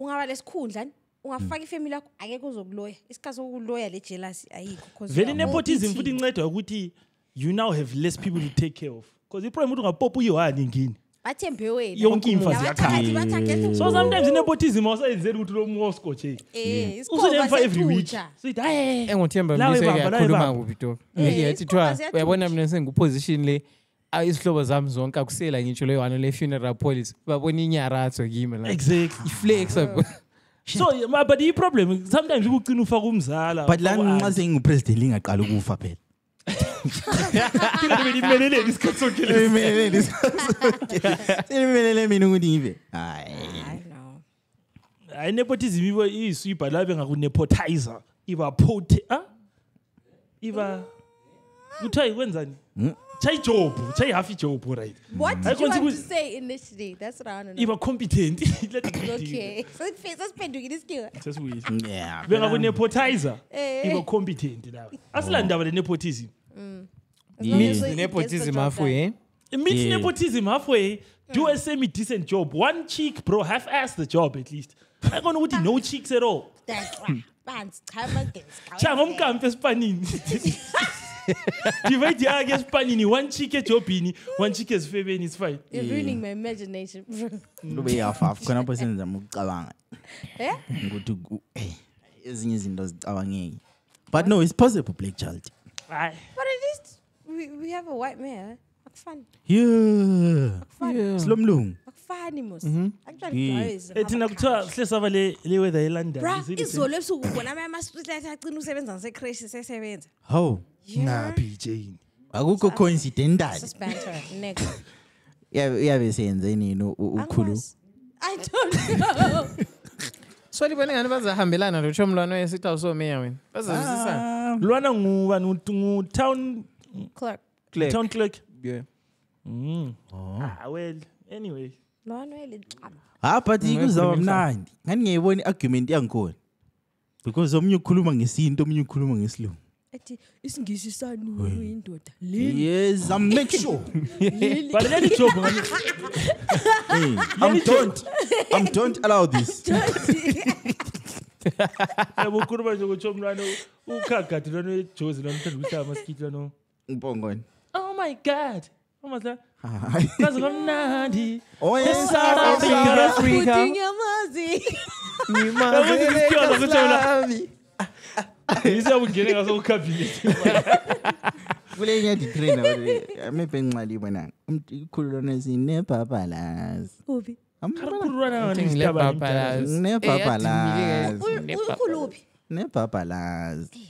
Ungaba lesikhundla, ungafaka ifamily yakho akekho uzokuloya. Isikhathi sokuloya le jealousy ayikho. Vele nepotism futhi inceda ukuthi you now have less people to take care of. Because the problem ungapopa uyiwani ngini. Bathembe wena. Yonke imfazi yakha. So sometimes nepotism awusayenzeli ukuthi lo Moscow nje. Usunemfa every week. So it engothemba mse yakhuluma kuphi to. Yathi thwa uyabona mina sengu position le isihlobo zami zonke akusela ngitsho leyo one le funeral police babona inyaratho kimi la exactly iflex so but the problem sometimes ukucina ufaka umzala but la nxa sengipresident lingaqala ukufa phela imeleleni isikhathi sonke imelele mina ukuthi ngibe hayi hayi nepotism ibo iswipa la bengakunepotizer iba iba uthayi kwenzani chai job right what did you want to say initially? That's what I want to know. Iba competent Okay, so siphendukile isikhiwa yeah bengakunepotizer iba competent la asilanda le nepotism nepotism halfway meet nepotism halfway do a semi decent job one cheek bro half-ass the job at least I don't know what no cheeks at all chama umkampe espanini divide yake espanini one cheek ejobini one cheek esifebeni is fine you're ruining my imagination lube yafafa khona lapho senzama ukucabanga ukuthi ezinye izinto zicabangeke but no it's possible black child but at least we have a white mayor akufani silomlungu akufani mos actually guys ethina kuthiwa hlesaba le weather eLondon izolo ebusuku ubona ama-street acina usebenza ngasecrash sesebenza how ngaphi Jane akukho coincidental suspension next yabe senzeni yini ukhulu I don't know so libone ngani bazahambelana lo chomlwana wesithi awusomeya wena bazazisana lwana nguba ngu town clerk yeah well anyway lwana wele but ikuzaba mnandi ngani ngiyibona argument yangikhona because omunye ukhuluma ngesinto omunye ukhuluma ngesilungu ethi isingisi sanu indoda yes I'm make sure but let it job don't allow this ebukhuluma nje ngochomlwana ukhagathi lona ejozi lona uthanda ukuthi amaskiti lona ngibongoni oh my god umazla kaze kamnandi South Africa Ngizabungena ngaso ukhabhinethi kule nyadi trainer maybe nqali bona ikhulu lona sinebhabalazi ubi khuluwana ukhulupi nebhabalazi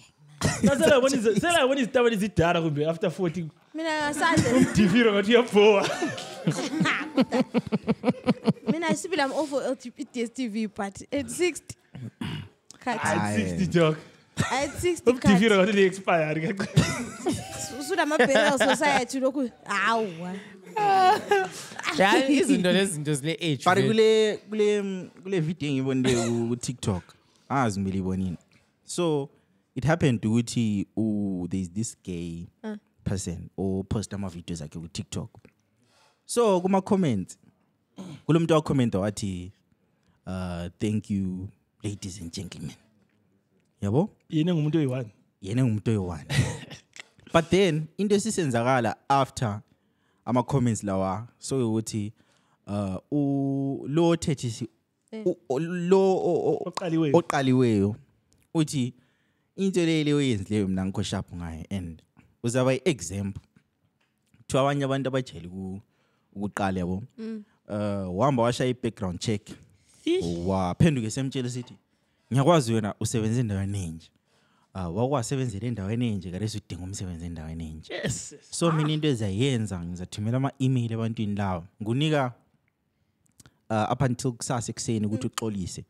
sela wona izitaba ezidara kumbe after 40 mina ngasaze umdiviro ngathi uyabhowa mina sibila am over DStv but at 60 at 60 dog at 60 umdiviro ngathi li expire usuna mabhela society lokhu awu yani izinto lezinto zile age but kule video ngibonile ku TikTok azimile ibonini so it happened ukuthi there's this gay person or post ama videos akhe ku TikTok so kuma comments kulomuntu wa comment wathi thank you ladies and gentlemen yabo yena ngumuntu oyi-1 but then into esisenzakala after ama comments lawa so ukuthi lo thethisi lo oqaliweyo uthi into lele oyenzileyo mina ngikho sharp ngaye and uzaba i-example to abanye abantu abajele ukuqala yabo wahamba washaya i-background check waphenduka esemtshela sithi ngiyakwazi wena usebenza endaweni enje wakwasebenzela endaweni enje kaleso udinga umsebenzi endaweni enje yes so mina into ezayenza ngizathumela ama-email ebantwini lawo ngunika up until kusasa ekuseni ukuthi uxolise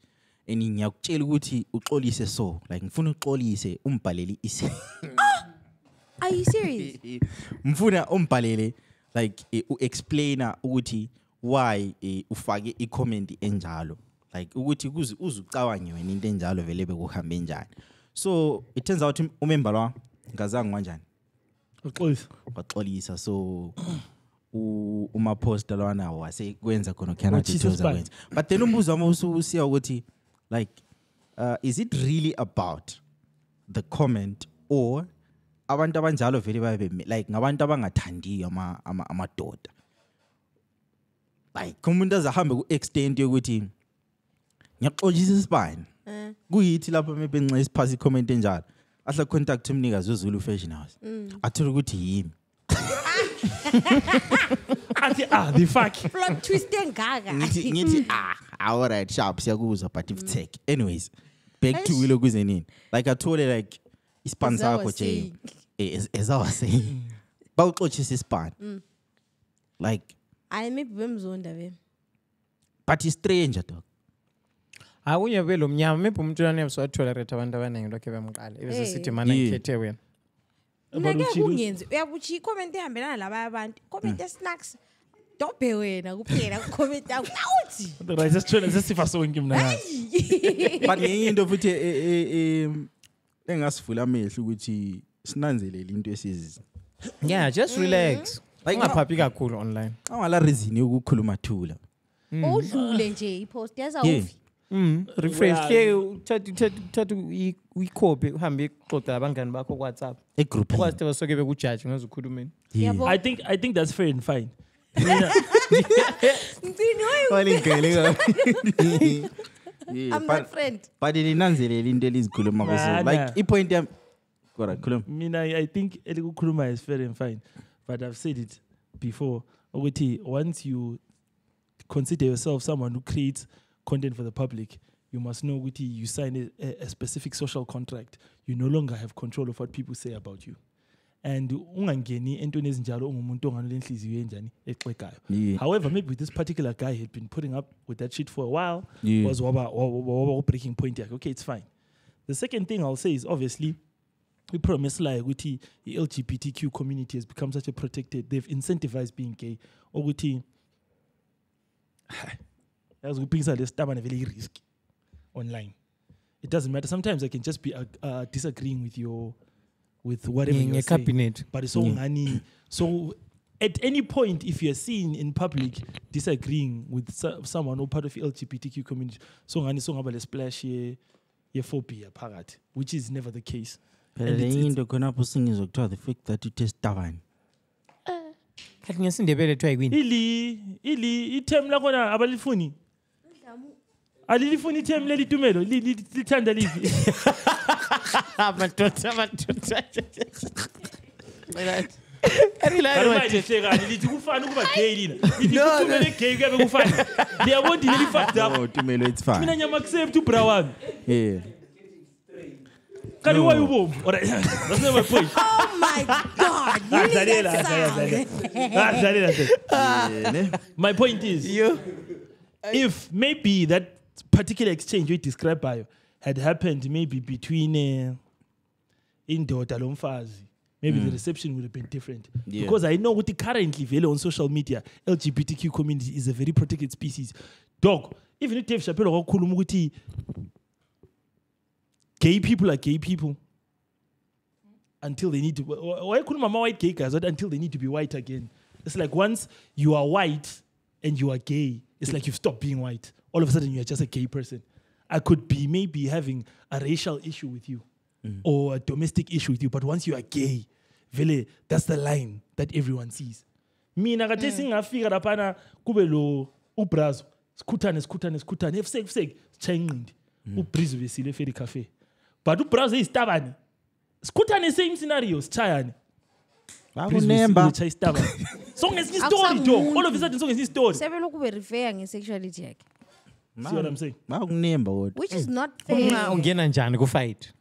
and ngiyakutshela ukuthi uxolise so like ngifuna uxolise umbhalele are you serious mfuna umbhalele like uexplainer ukuthi why ufake i-comment enjalo like ukuthi uzucabange wena into enjalo vele bekuhambe njani so it turns out umember la ngazange kanjani waxolisa so uma poster lwana wase kwenza khona khana tithoza kwenza but then umbuzo wami usiya ukuthi like is it really about the comment or abantu abanjalo vele babe like ngabantu abangathandiyo amadoda like umuntu azahambe ku extent yokuthi ngiyaxolisa isibani kuyithi lapho maybe nxa isiphasa i-comment enjalo ahla contact umnikazi weZulu Fashion House athola ukuthi yimi The fuck. Plot twist engaka. Ngithi all right sharp siyakuzwa but if tech. Anyways, back to Wilo kuzenini. Like I told her like ispan sakho nje. As I was saying. Bawuxoxisa ispan. Like maybe bemzonda vem. But he's stranger dog. Akunye velo mnyama maybe umuntu lana uyabuswatolerate abantu abaningi lokho bemqala. Ebese sithi mana ngikhethe wena. Mina ke kungenzi uyakuthi comment ehambelana laba abantu. Comment snacks. Dobhe wena kuphela ku-comment awuthi. Right, sesifa sonke mina ngazi. But ngenye into futhi engasivula amehlo ukuthi sinanzelele into esizi. Yeah, just relax. Ungaphaphi kakhulu online. Awala reason yokukhuluma thula. Udlule nje ipost yazawufi. Refresh ke uthatha uyicopy uhambe ixoxa labangani bakho ku WhatsApp. Egroup. Kwathi basoke bekujaji ngozukhulumeni. I think that's fair and fine. I'm my friend. But linanzelele into elizikhuluma kuzo. Like ipoint yami Mina, I think Elikukuluma is fair and fine, but I've said it before. Once you consider yourself someone who creates content for the public, you must know you sign a specific social contract. You no longer have control of what people say about you. And however, maybe this particular guy had been putting up with that shit for a while. Was breaking point. Okay, it's fine. The second thing I'll say is obviously we promise like the LGBTQ community has become such a protected. They've incentivized being gay. As we bring this very risky online. It doesn't matter. Sometimes I can just be disagreeing with whatever you're saying. Cabinet. But it's all money. So at any point, if you're seen in public disagreeing with someone or part of the LGBTQ community, so ngani splash ye phobia parat, which is never the case. The fact that you test Tavan. Ili item lakona abalifuni. Alilifuni item leli Tumelo lithanda livi. Amatota. Lithi kufana ukuba gay lina. Lithi kuphumele gay kuyabe kufana. Liyabona leli fucked up. No, Tumelo it's fine. Mina nyama accept ubra wami. Yeah. Kali why you alright. That's not my point. Oh my god. My point is if maybe that particular exchange we described by had happened maybe between Indoda Lomfazi, maybe the reception would have been different. Yeah. Because I know what currently on social media, LGBTQ community is a very protected species. Dog, even if Dave Chappelle kulumuguti, gay people are gay people until they need to. Why couldn't mama white gay guys until they need to be white again? It's like once you are white and you are gay, it's like you've stopped being white. All of a sudden, you're just a gay person. I could be maybe having a racial issue with you or a domestic issue with you, but once you are gay, vele, that's the line that everyone sees. Mina kade singafika lapana kubelo ubrazo skutane efsek changindi ubrizo besile feri cafe. But ubrazo is tabani. Skutane same scenario chayani. Remember. Song is his story, Joe. All of a sudden, song is his story. Seven look very fair in sexuality. See what I'm saying? Which is not fair. Ungena njani ku fight?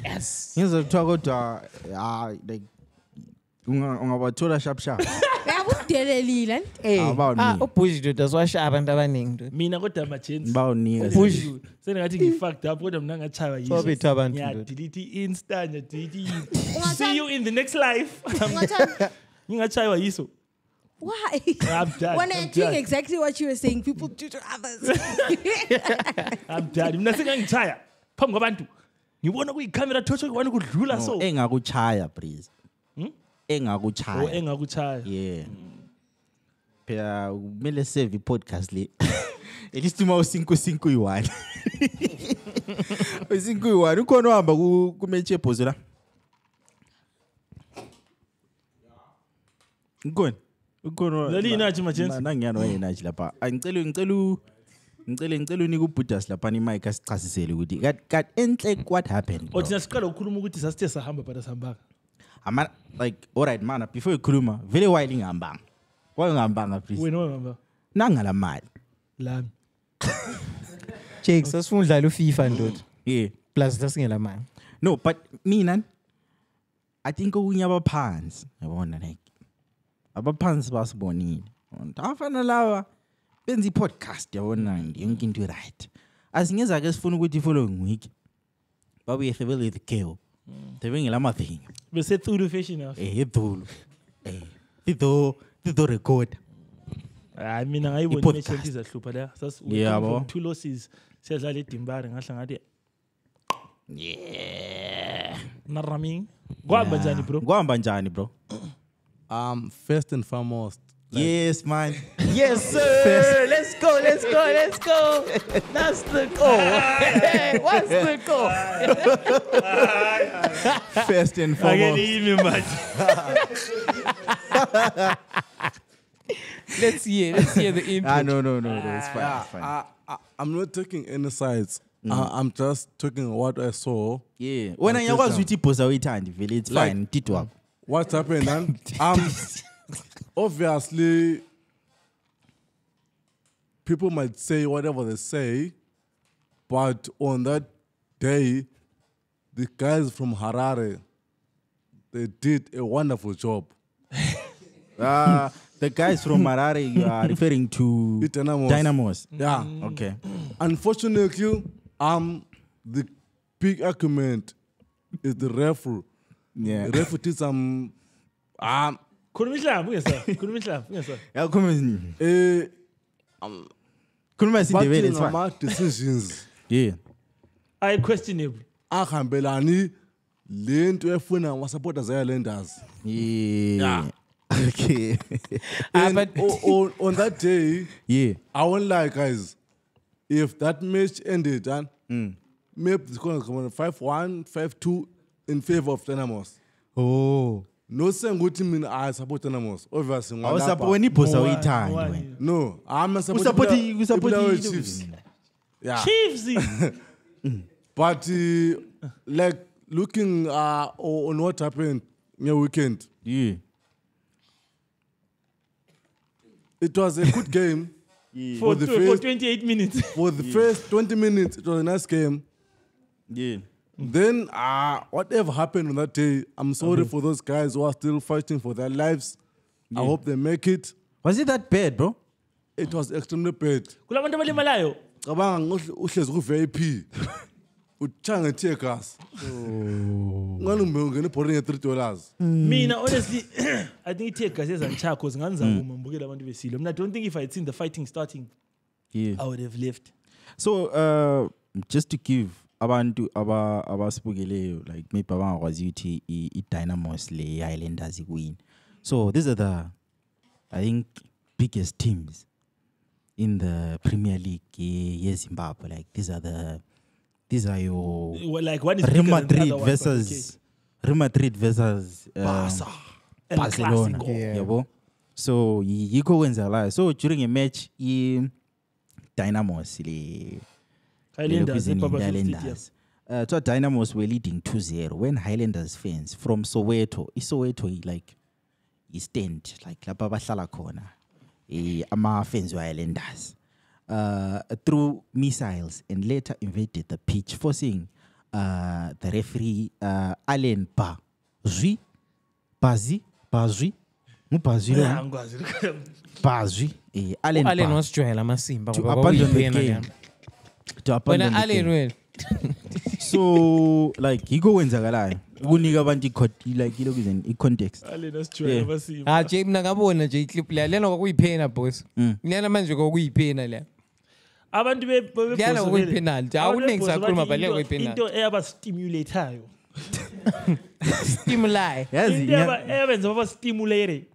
Yes. Ngizothiwa kodwa like ungabathola sharp. Uyabudelelile. Ubhuji dozwasha abantu abaningi. Mina kodwa majeni. Bawunika. Ubhuji sengathi ngifucked up kodwa mina ngachaywa yiso. Sobethu abantu. Delete Insta, delete. See you in the next life. Ngachaywa yiso. Why? I'm done. When I'm doing exactly what you were saying, people do to others. I'm done. Mina sengangitshaya. Phambi kwabantu. Ngibona kuyicamera thotsho kwani kudlula so. Engakuchaya please. Engakuchaya. Engakuchaya. Yeah. Phela kumele save podcast le. At least uma u551. U551 ukhona uhamba ku match phozo la. Ngikona. Leli nathi majensi. Nangiyana wayenathi lapha. Ngicela unika uBuddhas lapha ni mic asichasisele ukuthi kat enhle what happened. Othina siqala ukukhuluma ukuthi sasithe sahamba but asihambanga. like alright man, before you khuluma vele wayini ngambanga. Why ngambanga please? Wena ngamba. Nangala mali. Lami. Jake, sasifunda lo FIFA ndoda. Yeah. Plus dasingela mali. No, but mina I think okunye abaphansi yabona like abaphansi basibonile. Afana lawa benza i-podcast yabona nje yonke into right. Asingeza ke sifuna ukuthi following week babuye sebele the kill. Tebengela amathing. Bese thulu fashion house. Thulu. Tido record. I mean ngayibona match izahlupha la. Yabo. 2 losses siyadlala eDembare ngahla ngathi yeah. Naraming. Kwamba njani bro? Kwamba njani bro? First and foremost. Yes, man. Yes, sir. Let's go. That's the goal. Hey, what's the goal? First and foremost. Let's hear the input. No. It's fine. I'm not taking any sides. I'm just talking what I saw. Yeah. When I was with Bosso, it's fine. Tito. What's happened? And obviously, people might say whatever they say, but on that day, the guys from Harare, they did a wonderful job. The guys from Harare, you are referring to Dynamos. Yeah. Okay. Unfortunately, the big argument is the referee. Yeah. The referee did some. Khuluma decisions. Yeah. I questionable. Ahambelani lento efuna ama-supporters Islanders. Yeah. Okay. But on that day, yeah, I won't lie, guys. If that match ended, maybe it's going to come on 5-1, 5-2 in favor of Dynamos. Oh. No saying good team I support Dynamos. Obviously, I support when Bosso time. No, I'm a support Chiefs. Yeah. Chiefs. But like looking on what happened in the weekend. Yeah. It was a good game. Yeah. For 28 minutes. For the first 20 minutes, it was a nice game. Yeah. Then, whatever happened on that day, I'm sorry for those guys who are still fighting for their lives. Yeah. I hope they make it. Was it that bad, bro? It was extremely bad. Kulabantu abalimalayo. Cabanga uhlezi ku VIP. Uchanga tekas. Ngani ungene boring $3. Mina honestly, I think tekas is anchako zinganza umambukela abantu besilo. I don't think if I had seen the fighting starting, I would have left. So, just to give abantu abasibukeleyo like maybe abangakwazi ukuthi i-Dynamos le Islanders win. So these are the, I think, biggest teams in the Premier League Zimbabwe. Like these are your like one is Real Madrid versus Barcelona. Yeah. So yiko wenza la. So during a match Dynamos Highlanders. So Dynamos were leading 2-0 when Highlanders fans from Soweto like stand like lapha bahlala khona ama fans were Highlanders threw missiles and later invaded the pitch, forcing the referee Allen Bazwi Allen was joyela masimba to abandon the game. So like he go wenzakalayo ukunika abantu like i context. Jay mina ngabona nje iclip la lena kwakuyiphena boss. Lena manje kwakuyiphena la. Abantu lena kwakuyipenalty. Awuningi sakhuluma baleka kwakuyipenalty. Into eyaba stimulatayo. Stimuli. Yazi eyabenza baba stimulate.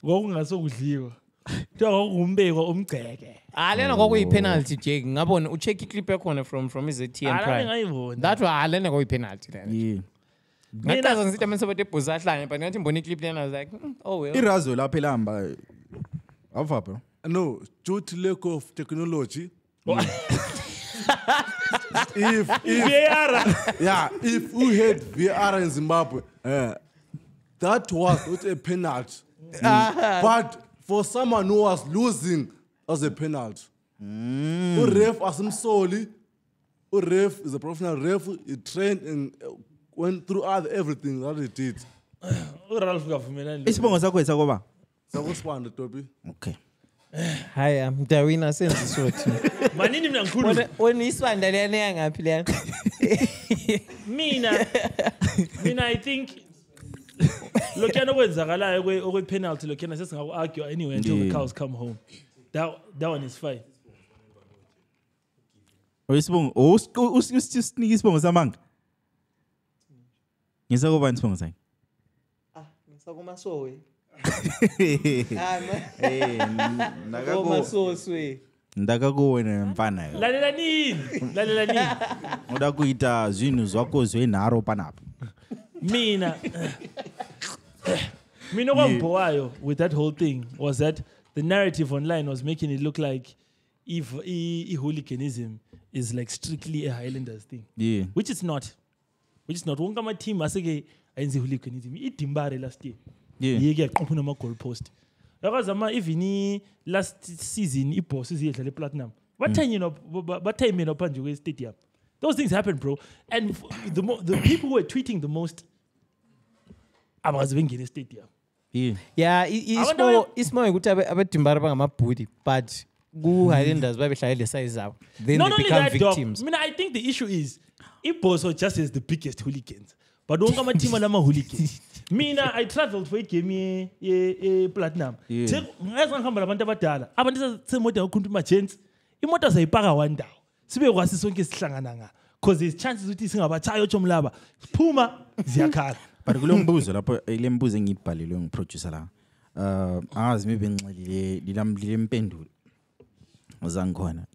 Ngokungasokudliwa. Kuthiwa ngumbeko umgceke. Lena kwakuyipenalty Jake. Ngabona ucheck iclip yakhona from iZTN Prime. That was lena kwakuyipenalty lena. Yeah. Ngakaza ngisithi amesebete ebhuza ahlanye but ngathi ngibona iclip lena I was like oh well. Irazo lapha elamba. Awuva bro. No, due to lack of technology. if we had VR in Zimbabwe, that was not a penalty. But for someone who was losing, as a penalty. Ref asimsoli. Ref is a professional ref. He trained and went through everything that he did. Isibongo sakho esakoba. Sakusibanda Tobi. Okay. Hi, I'm Dawina sense short. Manini mina ngikhulu. Wena isibanda lena yangapi lena? Mina I think lokuyana okwenzakalayo okwe penalty lokuyana sesingaku argue anyway until the cows come home. That one is fine. Isibongo usisnika isibongo samanga. Ngisakubani isibongo sakhe? Ngisakumasowe. Ndakakuwena mfana. Lalela nini? Uda kuita zvinhu zvako zvenharo panapa. Mina kwambowayo with that whole thing was that the narrative online was making it look like if hooliganism is like strictly a Highlanders thing. Yeah. Which it's not. Wonke ama team aseke ayenze hooliganism. Dembare last year. Yeah. Yeke yaqophuna ama goal post. Yakazama even last season iBosso ziyedlala ePlatinum. Bathayime no panje kwe stadium. Those things happen, bro. And the people who were tweeting the most abazi bengena stadium. Yeah, it's more ukuthi abeDembare bangamabhudi, but ku Highlanders babedlala le size zabo. Then Not they only become that, victims. dog. I mean, I think the issue is iBosso just has the biggest hooligans. But don't come team nama hooligans. I traveled for a game Platinum. Ngazangihamba labantu abadala. Abantu semoto ukhuluma emergency. Imoto zayipaka one ndawo. Sibe kwasi sonke sihlangana nga. Because there's chances ukuthi singabachayo chomlaba. Phuma ziyakhala. But kule mbuzo lapho ile mbuzo engibhalelwe ngiproducer la. Angazi maybe ngixelile lile mpendulo. Uzangikhona.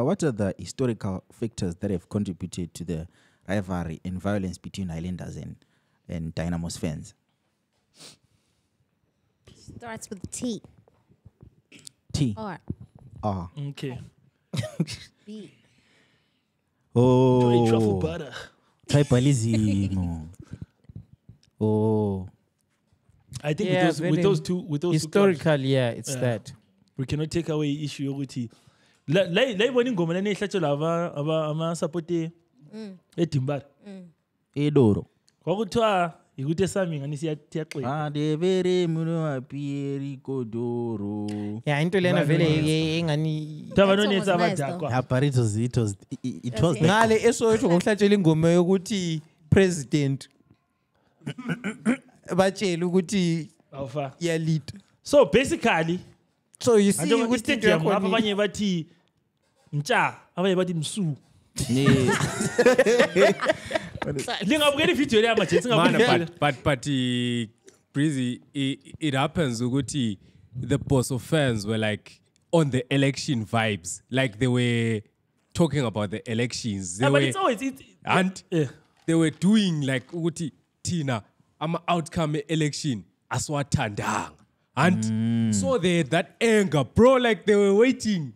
What are the historical factors that have contributed to the rivalry and violence between Highlanders and Dynamo's fans? Starts with T. T. R. R. Okay. B. Oh. Truffle butter. Tribalism. Oh. I think with those two historically, it's that. We cannot take away issue yokuthi la ibona ingoma lena ehlatshelwa ama support eDembare. Edoro. Kwakuthiwa ikuthi esami ngani siyaxeka. Adevere muno apieri kodoro. Yeah, into lena vele engani tabanonetsa abadakwa. Apparatus it was ngale esowethu ngokuhlatshela ingoma yokuthi president batshela ukuthi awufa yeah lead. So basically you see ukuthi stadium lapha abanye bathi mtsha abanye bathi msu. Lingabukela ivideo le amajensi ngabukela. But Kbrizzy, it happens ukuthi the Bosso fans were like on the election vibes, like they were talking about the elections. But it's always they were doing like ukuthi Tina ama outcome election aswathandanga. And so they had that anger, bro, like they were waiting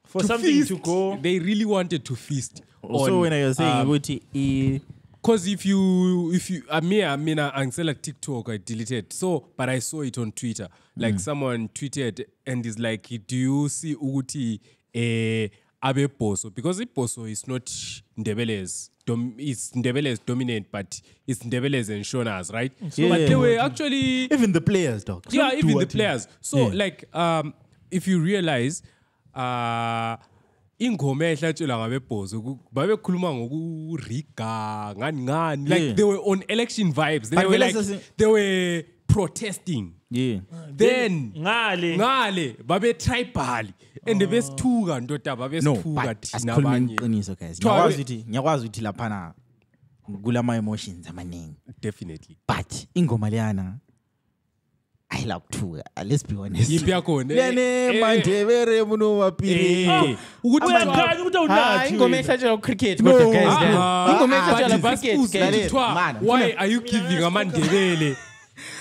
for something feast. to go. They really wanted to feast. Also, when I was saying, because if you, I mean, I like TikTok, I deleted. So, but I saw it on Twitter. Like someone tweeted and is like, do you see Uguti Abe Bosso? Because Bosso is not Ndebele's. It's Ndebele's dominant, but it's Ndebele's and Shona's, right? Yeah. But they were actually even the players, dog. Yeah, even the players. So like, if you realize, ingoma ehlatshela ngabe Bosso babekhuluma ngokuriga ngani like they were on election vibes. They were protesting. Yeah. Then ngale babe tribal and besithuka ndoda babesithuka thina abanye. Qiniso guys. Ngiyakwazi ukuthi laphana kulama emotions amaningi. Definitely. But ingoma leyana I like to let's be honest. Yipi yakho ne mandebere muno wapiri. Ukuthi uyakhanya ukuthi awunathi. Ingoma ehlatshela cricket kodwa guys. Ingoma ehlatshela cricket. Why are you giving amandebele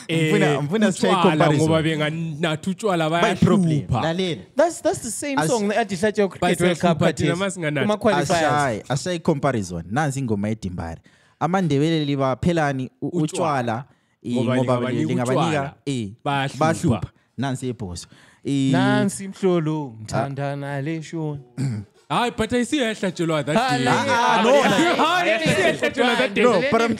Mfuna sitshaya comparison. Ngoba benganathi utshwala problem. bayahlupha. That's the same song athi hlatshwa cricket World Cup kuma qualifiers. Ashay comparison. Nansi ingoma yeDembare. AmaNdebele libaphelani utshwala ngoba lingabanika bahlupha. Nansi eBosso. Nansi Mhlolo mthandana lesho. Hayi, but I see ehlatshelwa that day. No, but I'm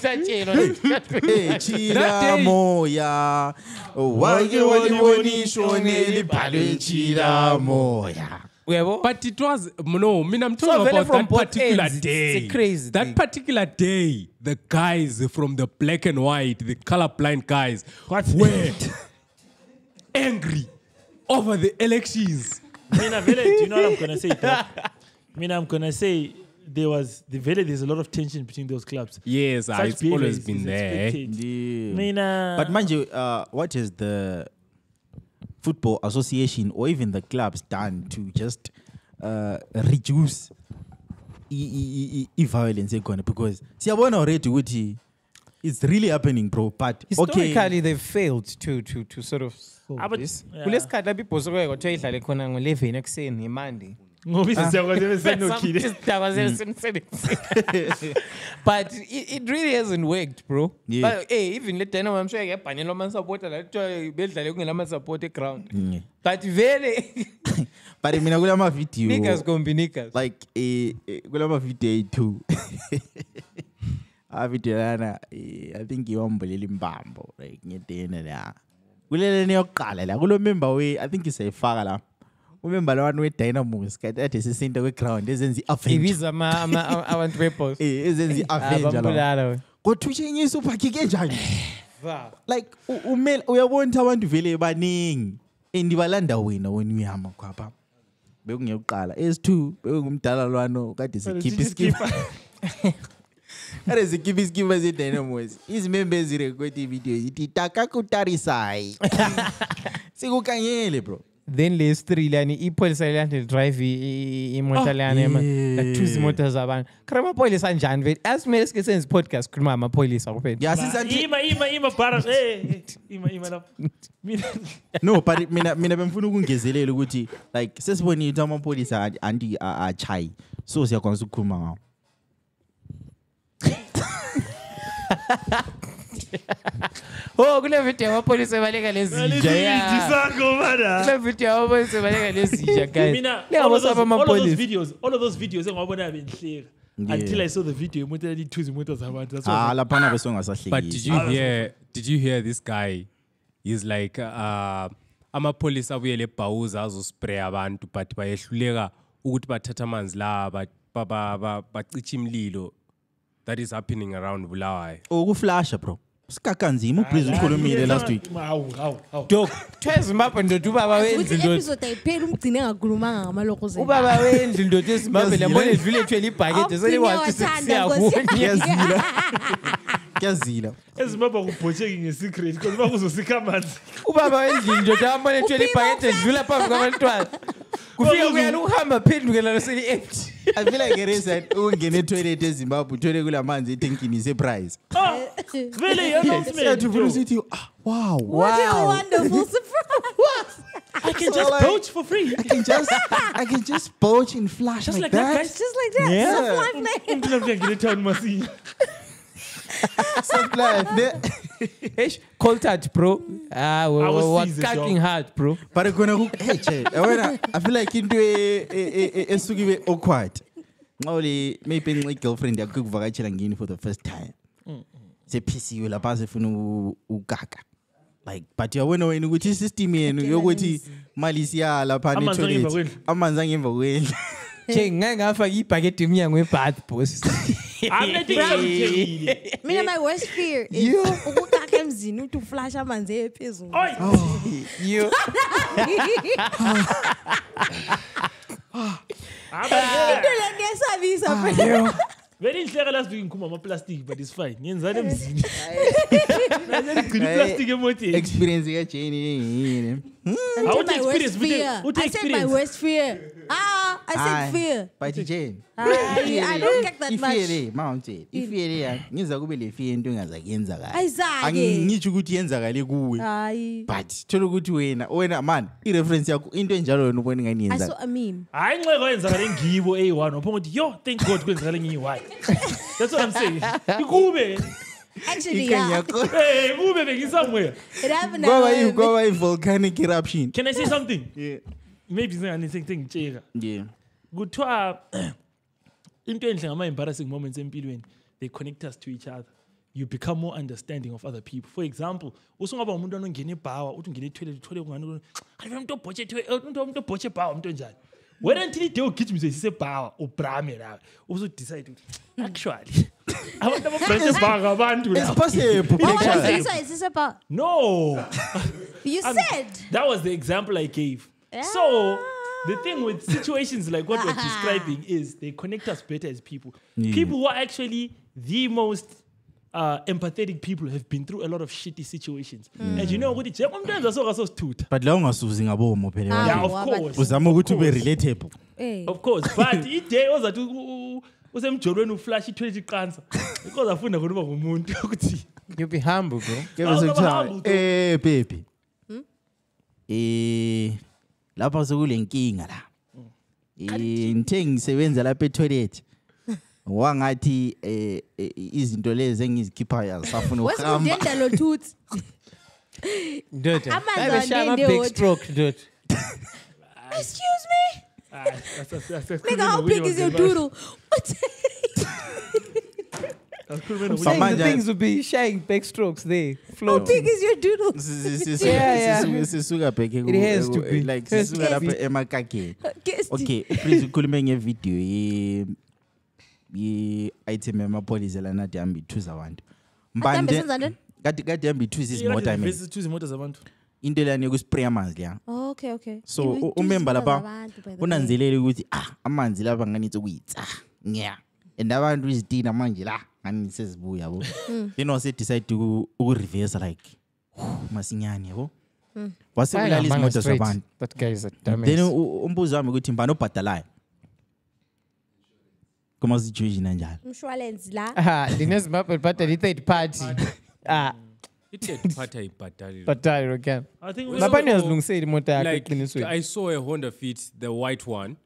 chila moya. Wake walibonisho nelibhalwe chila moya. But it was I'm talking about that particular day. It's a crazy that thing. particular day, the guys from the black and white, the colorblind guys, were angry over the elections. Do you know what I'm gonna say? I'm gonna say there's a lot of tension between those clubs. Yes, it's always been there. But mind you, what is the football association or even the clubs done to just reduce violence? Because siyabona already ukuthi it's really happening, bro. But historically they've failed to sort of solve this. Kulesikhathi lapho iBosso kwethu idlale khona ngo11 ekseni eMonday. But it really hasn't worked, bro. Yeah. But even let Dynamo, I'm sure I get panel man supporter like to support ground. But very but mina kula ma video niggas gonna be niggas. Like kula ma video too. Video lana I think iwambolela imbambo like ngedena la. Kulele neyoqala la kulo member we I think isayifaka la. Umemba lwana weDynamo skathi athi sisinto kweground ezenza iAvenger. Ibiza abantu bePost. Ezenza iAvenger la. Kodwa uPaki kanjani? Like umela uyabona abantu vele baningi endibalanda wena wena uyama khapha. Bekungeyoqala S2 bekungumdala lwano kade sikhipha. Are zikhipha iskipha zeDynamo. Izimembe ezirecord video ithi takakutarisai. Sikukangele bro. Then les 3 lani ipolice lani drive imoto lani la two zimoto zabantu krama police kanjani vele asimele sike senze podcast khuluma amapolice akuphela yasisathi ima bara ima lapha no but mina bemfuna ukungezelela ukuthi like sesibonile ukuthi amapolice anti achai so siyakwanisa ukukhuluma ngawo. Oh, kule video amapolice baleka lezija ya. Kule video amapolice baleka lezija guys. All of those videos engwabona benhleka until I saw the video umuntu elithuza imoto zabantu. That's why laphana bese ngasahleki. But did you hear this guy? He's like amapolice abuyele eBhawuza azospray abantu but bayehluleka ukuthi bathatha amanzi la bacicha imlilo. That is happening around Bulawayo. Oh, kuflasha bro. Sikakanzima uBreeze ukhulumile last week. Dog, Zimbabwe ndoda ubaba wendlu ndoda. Episode ayiphela umgcine ngakhulumanga ngamalokho zenu. Ubaba wendlu ndoda eZimbabwe lembona edlule ethwele ibhakede seliwathi siyakubona. Kuyazila. eZimbabwe kubhocheki ngesecret because bakuzosikha amanzi. Ubaba wendlu ndoda ambona ethwele ibhakede edlula phambi kwabantwana. Kufika kuyena uhamba phendukela loseli empty. I feel like it is that ungene toilet eZimbabwe uthole kulamanzi etankini surprise. Really announcement. Wow. What a wonderful surprise. I can just poach for free. I can just poach and flash just like that. Guys. Just like that. Yeah. Soft life. Cold touch, bro. Was cutting hard, bro. But I feel like into a sugibe awkward. Only maybe my girlfriend I cook vagachela for the first time. Say PC you la pass funu ukaka. Like but you wanna when ukuthi system yenu yokuthi malisia la phane toilet. Amanzi angemva kwendlu. Che ngeke ngafaka ibhakede emnyango webath boss. Mina my worst fear is ukukaka emzini uthi uflash amanzi ephezulu. You. Into lengesabisa. Very inhleka last week ngikhuma ama plastic but it's fine. Ngenzani emzini. Ngigcina plastic emotini. Experience ka Jane yini. I said my worst fear. I said fear. But Jane. I don't get that much. Ifeele mountain. Ifeele ya ngiza kube le fear into engazakuyenzakala. Ayizake. Angitsho ukuthi yenzakale kuwe. Hayi. But thola ukuthi wena man i-reference yakho into enjalo wena ubona ngani I yenza. saw a meme. Hayi nxeko yenzakale ngibo A1 uphonga uthi yo thank God kwenzakale ngiyi-1. That's what I'm saying. Ikube. Actually, yeah. Hey, kube bengisomewhere. It happened. Go volcanic eruption. Can I say something? Yeah. Maybe anything cheka. Yeah. Kuthiwa into enhle ngama-embarrassing moments empilweni, they connect us to each other. You become more understanding of other people. For example, usungaba umuntu onongena ebhawa uthi ungena etoilet uthole ungani umuntu obhotshe ebhawa umuntu onjani. When until ide ugijimise sisebhawa ubrame la usudecide ukuthi actually abantu ababhotshe ebhawa ngabantu It's possible. Is this about? no. You said. That was the example I gave. So the thing with situations like what we're describing is they connect us better as people. Yeah. People who are actually the most empathetic people have been through a lot of shitty situations. And you know what it's like. But la ungasuzi ngabomo phela. Yeah, of course. Uzama ukuthi ube relatable. Of course. But ide ozathi usemjolweni uflash i-toilet iqansa. Because afunda khona uba ngumuntu ukuthi You be humble, bro. Baby. Lapha sekule nkinga la. Ngithe ngisebenza lapha etoilet. Wangathi izinto lezi engizikhipha asafuna ukuhamba. Wesindenda lo tooth. Dude. Amanzi I'm a big stroke, dude. Excuse me? Nigga, how big is your doodle? What? The things will be sharing back strokes there. How big is your doodle? Sisuka bheke It has to be. Like sisuka lapha emakakeni. Okay, please ukhulume ngevideo item emapolice lana Dembare 2 zabantu. Mbande kade Dembare 2 izimota mina. Versus 2 izimota zabantu. Into lani yokuspray amanzi la. Oh, okay. So umemba lapha unanzelele ukuthi amanzi lapha nganitse kuyitsa. Nya. And abantu izitina manje la ngani sezibuya yabo. Then wase decide reverse like masinyane yabo. Wase kulala izimoto zabantu. But guys, damn. Then umbuzo wami ukuthi mbani obhadalayo. Kuma situation anjalo. Umshwalensi la. Dinez map but the third party. Third party ibhadali. But again. I think like I saw a Honda Fit, the white one.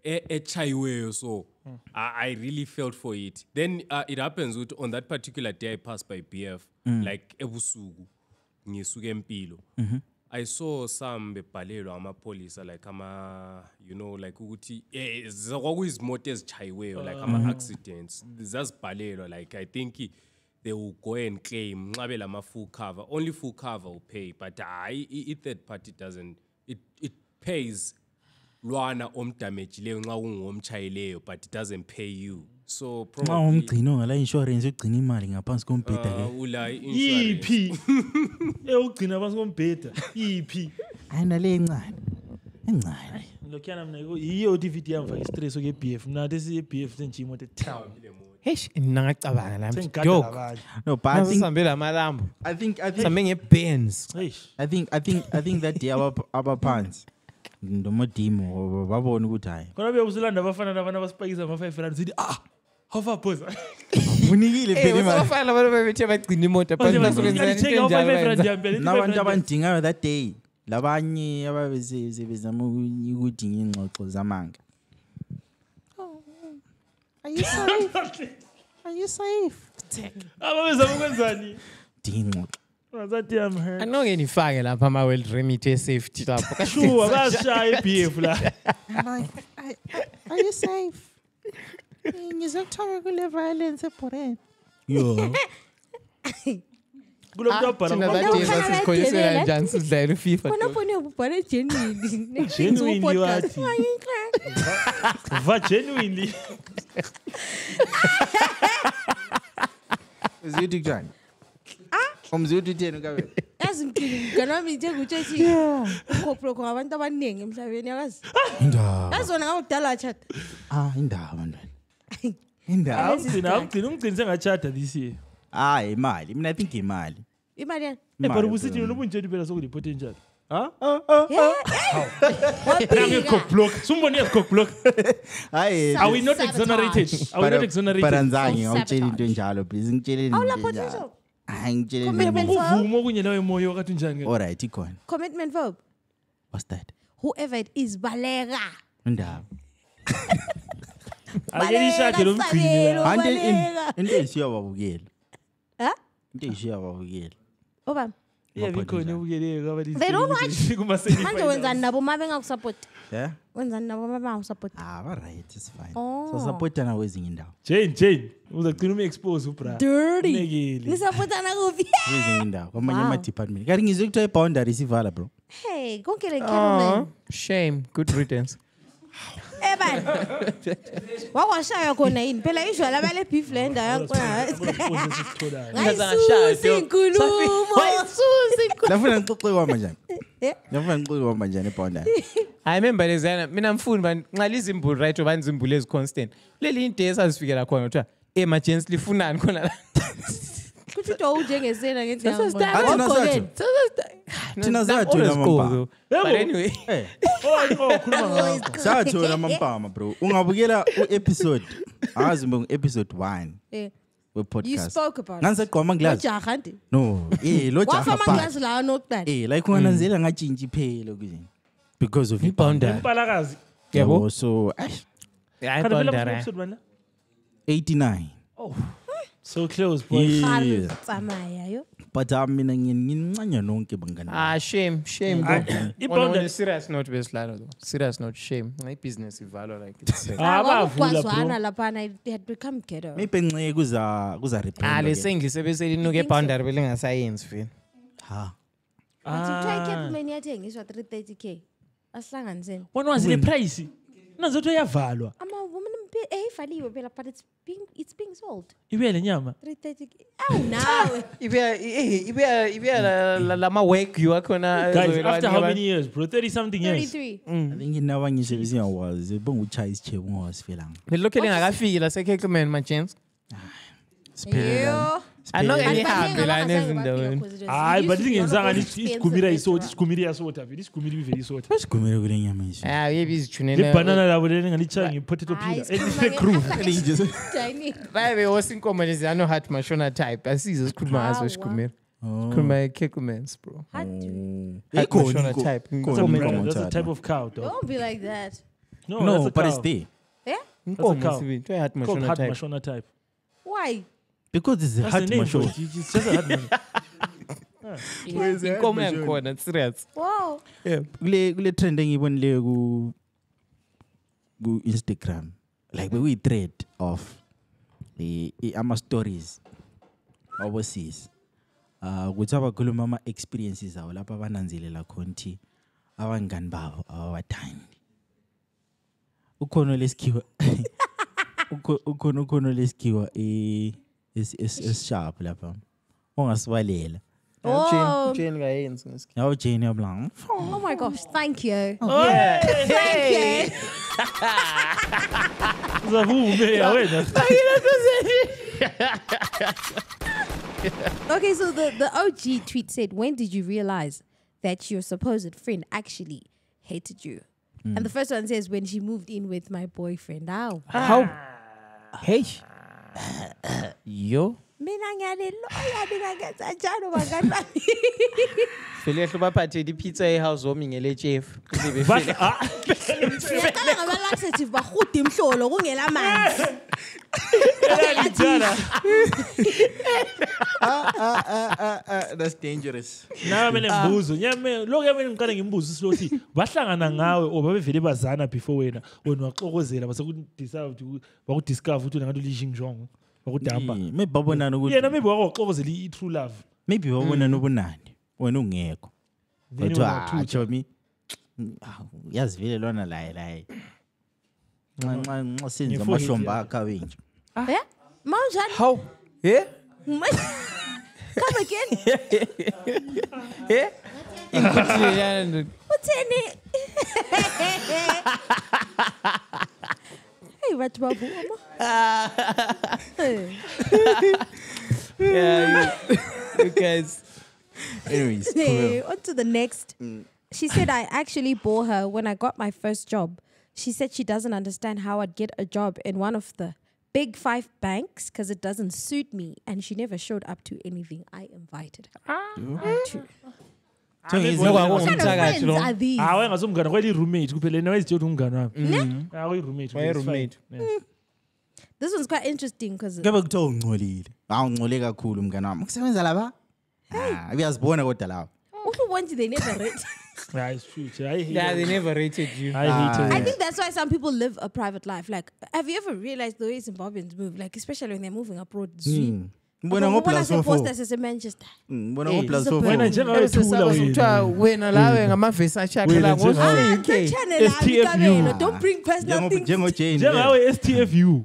A chaiwe so I really felt for it. Then it happens with on that particular day I passed by BF like ebusuku ngisuke empilo. I saw some bebhalelwa amapolisa like you know like ukuthi kwakuyizimoto ezichayiweyo like accidents zazibhalelwa like I think they will go and claim nxabe lama full cover, only full cover will pay, but third party doesn't, it pays lwana omdamage leyo nxa ungomchayileyo but it doesn't pay you. So probably umgcino ngala insurance ugcina imali ngaphansi kombheda ke ula yipi ugcina ngaphansi kombheda yipi ayina le encane lokhana mina yiyo DVD yamva istress ke BF mina lesi BF senjimo the town. Eish ngingacabanga la dog. No, but I think sambela amalambo. I think sambe ngebands. I think that day abaphansi ndomodimo babona ukuthi hayi khona beyuzilanda abafana nabana basipakisa ama5 rand sithi hofa phosa unikile phela imali abafana labo bebethe bagcina imoto phela basukwenzela into njalo nabantu abandingayo that day labanye ababezama ukudinga ingxoxo zamanga. Are you safe? ababezama ukwenzani dingo ngazathi am hurt anoke nifake lapha ama well remit safety lapho sure akashaya iBF la. Are you safe? Ngizothola kule violence eBoren. Yo. Kulomuntu abhala that sikhonyisela njani sidlala FIFA. Khona phone ubhala genuinely. Genuinely wathi. Va genuinely. Uzithi njani? Umzithi utheni kabe? Yazimkile nganami nje ukuthi ukhopro kwa abantu abaningi emhlabeni yakazi. Indaba. Yazona ngawudala chat. Indaba mntwana. Indaba. Ungcini sengachata this year. Imali. Mina I think imali. Imali yana. But ubusithi lo bunjeni phela sokuliphote njalo. Are we not exonerated? Are we not exonerated? Paranzangi awutshela into enjalo please ngitsheleni. Awula potential. Ngitshele. Commitment verb. Uvumo kunye lawe moyo wakati njani? All right, ikhona. Commitment verb. What's that? Whoever it is, baleka. Indaba. Akelishade lo mgcini. Into eshiya babukela. Huh? Into eshiya babukela. Oba. Yeah, bikhona ubukele kabali. They don't watch. Kuma semi. Manje wenzani nabo mabe ngakusupport? Yeah? Wenzani nabo mabe ngakusupport? All right, it's fine. Oh. So supportana kwezinye indawo. Jane. Uzagcina umi-expose ubra. Dirty. Negeli. Nisupportana kuphi? Kwezinye indawo. Kwamanye ama-department. Kanti ngizwe kuthiwa i-boundary sivala bro. Hey, konke le Caroline. Shame. Good riddance. Bani. Wakwashaya khona yini? Phela ishwa labale beef lenda yankona. Ngayisusa inkulumo. Lafuna ngixoxe kwama njani? Lafuna ngixoxe kwama njani e-boundary? I remember lezana mina mfundi nqala izimbulu right oba izimbulu eziconstant. Leli into esazifikela khona kuthiwa emergency lifunani khona la. Kuthi to ujengesena ngendlela. Thina zathola amambama. But anyway. Sathola amambama bro. Ungabukela u-episode. Azi ngu-episode 1. We-podcast. You spoke about it. Ngangisegqoma nglazi. Lojaha nti. No, lo jaha Wafa manglazi la nokuqala. like ungananzela ngatshintshi iphelo kuzini. Because of i-boundary. Impalakazi. Yabo so Yeah, Kanti vele i-boundary. episode bana? 89. So close boy. Yeah. Tsamaya yo. But mina ngincanya nonke bangani. Shame. I-boundary. On a serious note, beslalo though. Serious note, shame. My business ivalwa like it's. Abavula Kwazwana bro. lapha it had become ghetto. Maybe ngeke kuza rebrand. Lesengise bese linuke boundary belingasayenzi fini. Ha. But try Caroline yathengiswa 330k. Asihlanganiseni. When was the price? Nazoto yavalwa. Ama woman ivaliwe phela but it's being sold. Ibele nyama. 330k. Aw nawe. Ibya lama work you akhona. Guys, after how many years, bro? 30 something years. 33. I think inawa ngisho bisingawazi bonguchaya isichebo ngawasifelanga. Nilokho lingakafiki la sekhekman my chance. Yo. Anoke ngihambe la nezindaweni. Hayi, but ingenzanga isikumira isoti, isikumira yasota vele, isikumira iveli isota. Basikumele kule nyama ishi. Yebi izithunene. Le banana labo leni ngalichanga ngepotato peeler. It's groove. Babe osinkomo lezi ano heart mashona type. Asize sikhuluma ngazo sikumira. Sikhuluma Kekmans bro. Heart mashona type. That's a type of cow, dog. Don't be like that. No, But it's there. Yeah? Inkomo cow. sibi. Try heart Called mashona heart type. mashona type. Why? Because it's a That's heart the name for mashon. it. It's just a heart mashon. Inkomo yankhona serious. Wow. Kule trend engiyibonile ku Instagram. Like we thread of ama stories overseas. Ukuthi abakhuluma ama experiences awo lapha abananzelela khonti abangani babo abathandi. Ukhona lesikhiwa ukhona lesikhiwa es sharp lapha. Ongasibalela. Jane ngayenzi ngesikhi. Yawo Jane yablang. Oh my gosh, thank you. Oh, yeah. Thank you. Zavume yawena. Okay, so the OG tweet said, when did you realize that your supposed friend actually hated you? And the first one says, when she moved in with my boyfriend. Ow. How? Hey. Yo. Mina ngiyaloya ngingakenza njalo bangani bami. Fele hloba phathe pizza ehouse wami ngele chef. Siyaqala ngaba laxative bahuda imhlolo kungela manzi. That's dangerous. Nawe mele mbuzo. Nyame lokho yamele ngiqale ngimbuzo silothi bahlangana ngawe obabevele bazana before wena waxokozela base bakudiscover ukuthi ngathi ulijingjong. Bakudamba. Maybe babonana ukuthi yena maybe wakoxokozela i-true love. Maybe babonana ubunani wena ungekho. Kodwa atsho mi yazivile lona la. Nxa senza amahlomba akawenje. Eh? Manjani? How? Yeah? Come again. Yeah? Utheni? Hey, what babu mama? Yeah, you guys. Anyways, Hey, on to the next She said I actually bore her when I got my first job. She said she doesn't understand how I'd get a job in one of the big 5 banks because it doesn't suit me, and she never showed up to anything I invited her to. What kind of friends are these? Wengazumngane kweli roommate kuphela yena wayezithe ukuthi umngane wami. Roommate. This one's quite interesting because Kube kuthiwa ungcolile. Ungcole kakhulu umngane wami. Kusebenza lapha? Uyazibona kodwa lawo. they never rate. Yeah, it's true. They never rated you. I think that's why some people live a private life. Like, have you ever realized the way Zimbabweans move? Like, especially when they're moving abroad. Mbona ngoplas post Manchester. Mbona ngoplas Wena njengawethula wena lawe ngamavesi achaqela ngo-UK. Don't bring personal things. Jane. Njengawe STFU.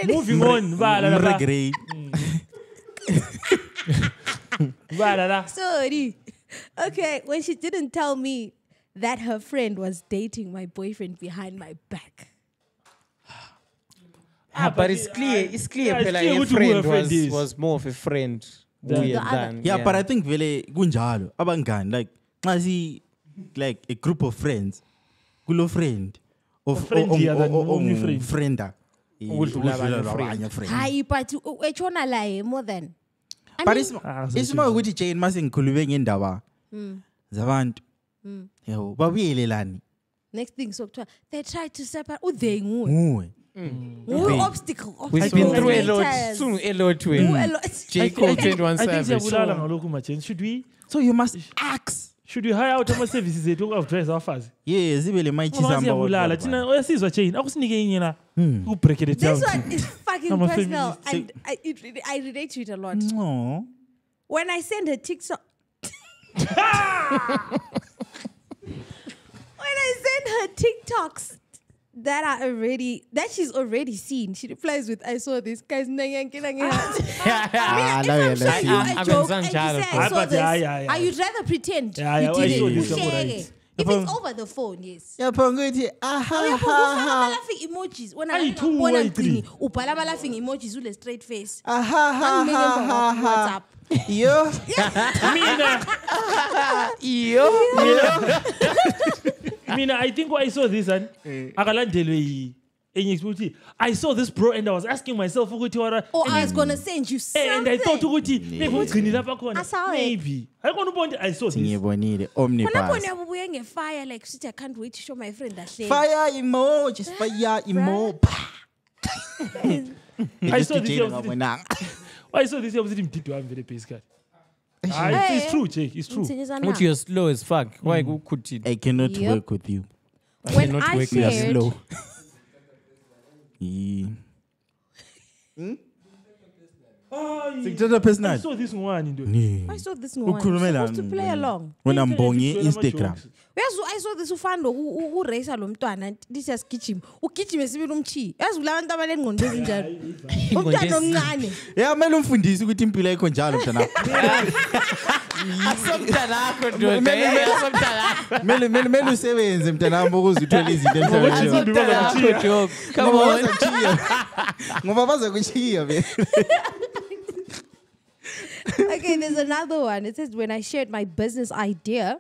Moving on. Sorry. Okay, when she didn't tell me that her friend was dating my boyfriend behind my back. But it's clear. It's clear. Her friend was more of a friend. Yeah, but I think vele kunjalo abangani like nxa like a group of friends kulo friend of only frienda Hi, but echona laye more than. But isima ukuthi Jane mase ngikhulube ngendaba zabantu yebo babuyelelani. Next thing so they tried to separate they nguwe obstacle. We've been through a lot. Soon a lot. Jacob 21 Savage. Should we? So you must ask. Should we hire out our services to dress our fast? Yes, ibele mayichisamba. Tina oyasizwa Jane. Akusinike inye la. Break it down. This one is fucking personal and I relate to it a lot. No. When I send her TikTok when I send her TikToks that she's already seen, she replies with, I saw this guy's are you rather pretend you didn't? If it's over the phone, yes. Emojis. When I Mgcini, ubhala laughing emojis with a straight face. WhatsApp. Yo. Mina, I think I saw this and I saw this bro and I was asking myself, I was gonna send you something. And I thought maybe. I saw this. Fire, like I can't wait to show my friend that thing. Fire emojis, fire emo. I saw this opposite him to have very pace card. It's true, Jay. It's true. But you're slow as fuck. Why could you? I cannot work with you. When I shared, slow. I saw this one. I saw this one. Supposed to play along. When I'm bongi Instagram. I saw this ufando who raise lo mntwana this is kitchen. Ugijima sibili umchi. Yazi ulabantu abanengqondo ezinjalo. Umntwana omncane. Yeah, mele umfundise ukuthi impilo yakho njalo mntana. Asomntana akho ndoda. Mele usebenze mntana wami ukuze uthole izinto emhlabeni. Come on. Ngoba bazakuchiya be. Okay, there's another one. It says, when I shared my business idea,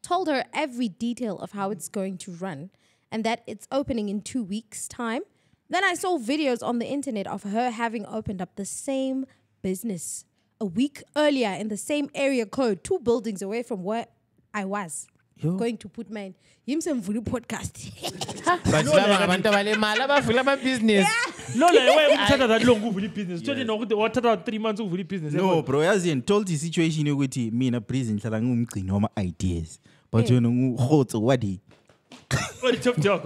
told her every detail of how it's going to run and that it's opening in 2 weeks' time. Then I saw videos on the internet of her having opened up the same business a week earlier in the same area code, 2 buildings away from where I was. Going to put mine. ByoPodcast. But abantu abalemali abavula ama business. Lola why uthatha that long ukuvula business? Tshoni nokuthi wathatha 3 months ukuvula business. No bro, yazi told the situation ukuthi mina Kbrizzy ngihlala ngumgcini wama ideas. But wena ngukhozo wadi.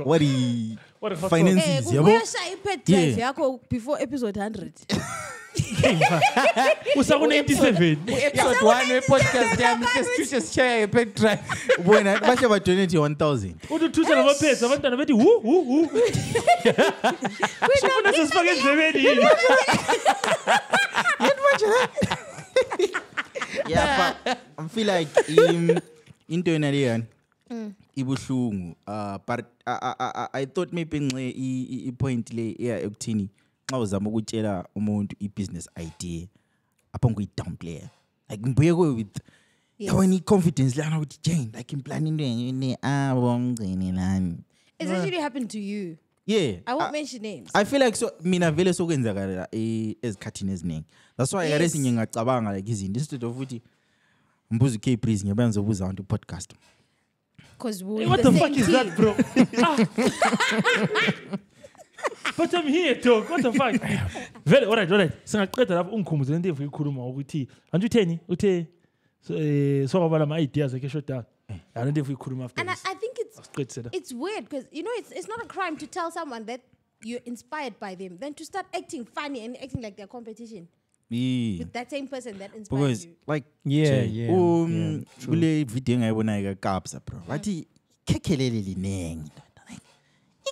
Wadi finances yabo. Uyashaya iPad drive yakho before episode 100. Usakuna 87. Episode 1 we-podcast yami sesithushe sishaya iPad drive. Bona bashe ba donate 1000. Uthutha namaphesa abantwana bethi hu. Sifuna sesifake endlebeni yini? Yeah, but I feel like into enaliyani ibuhlungu but I thought maybe nxe point le yeah ekuthini xa uzama ukutshela umuntu i-business idea apho nguyidownplay like mbuye with Yes. When he confidence, like Jane, like in planning, It's actually happened to you. yeah. I won't mention names. I feel like so mina vele sokwenzakala ezikhathini eziningi. That's why Yes. ngaresinye ngacabanga like izinto instead of ukuthi mbuzo Kbrizzy ngiyabenza ubuza abantu podcast. Because we're What the the same fuck is team. that, bro? But I'm here, dog. What the fuck? Very all right. Singaqeda lapho ungikhumbuze lento evuyikhuluma ukuthi antu utheni uthe so kwabala ama ideas ake shut down. Lento evuyikhuluma after And this. I think it's weird because it's not a crime to tell someone that you're inspired by them than to start acting funny and acting like they're competition Yeah. with that same person that inspired Because you. like Yeah, kule video engayibona Kabza bro. Wathi kekhelele linengi.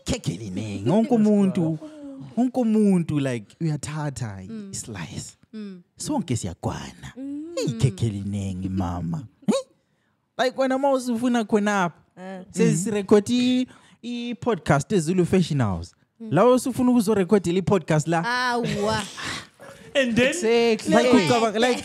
Ikhekhele linengi. Wonke umuntu like uyathatha islice. Sonke siyakwana. Ikhekhele linengi mama. Like when mouse ufuna khona says record I podcast eZulu Fashion House. La usufuna ukuzorecord I podcast la. Wow. And then like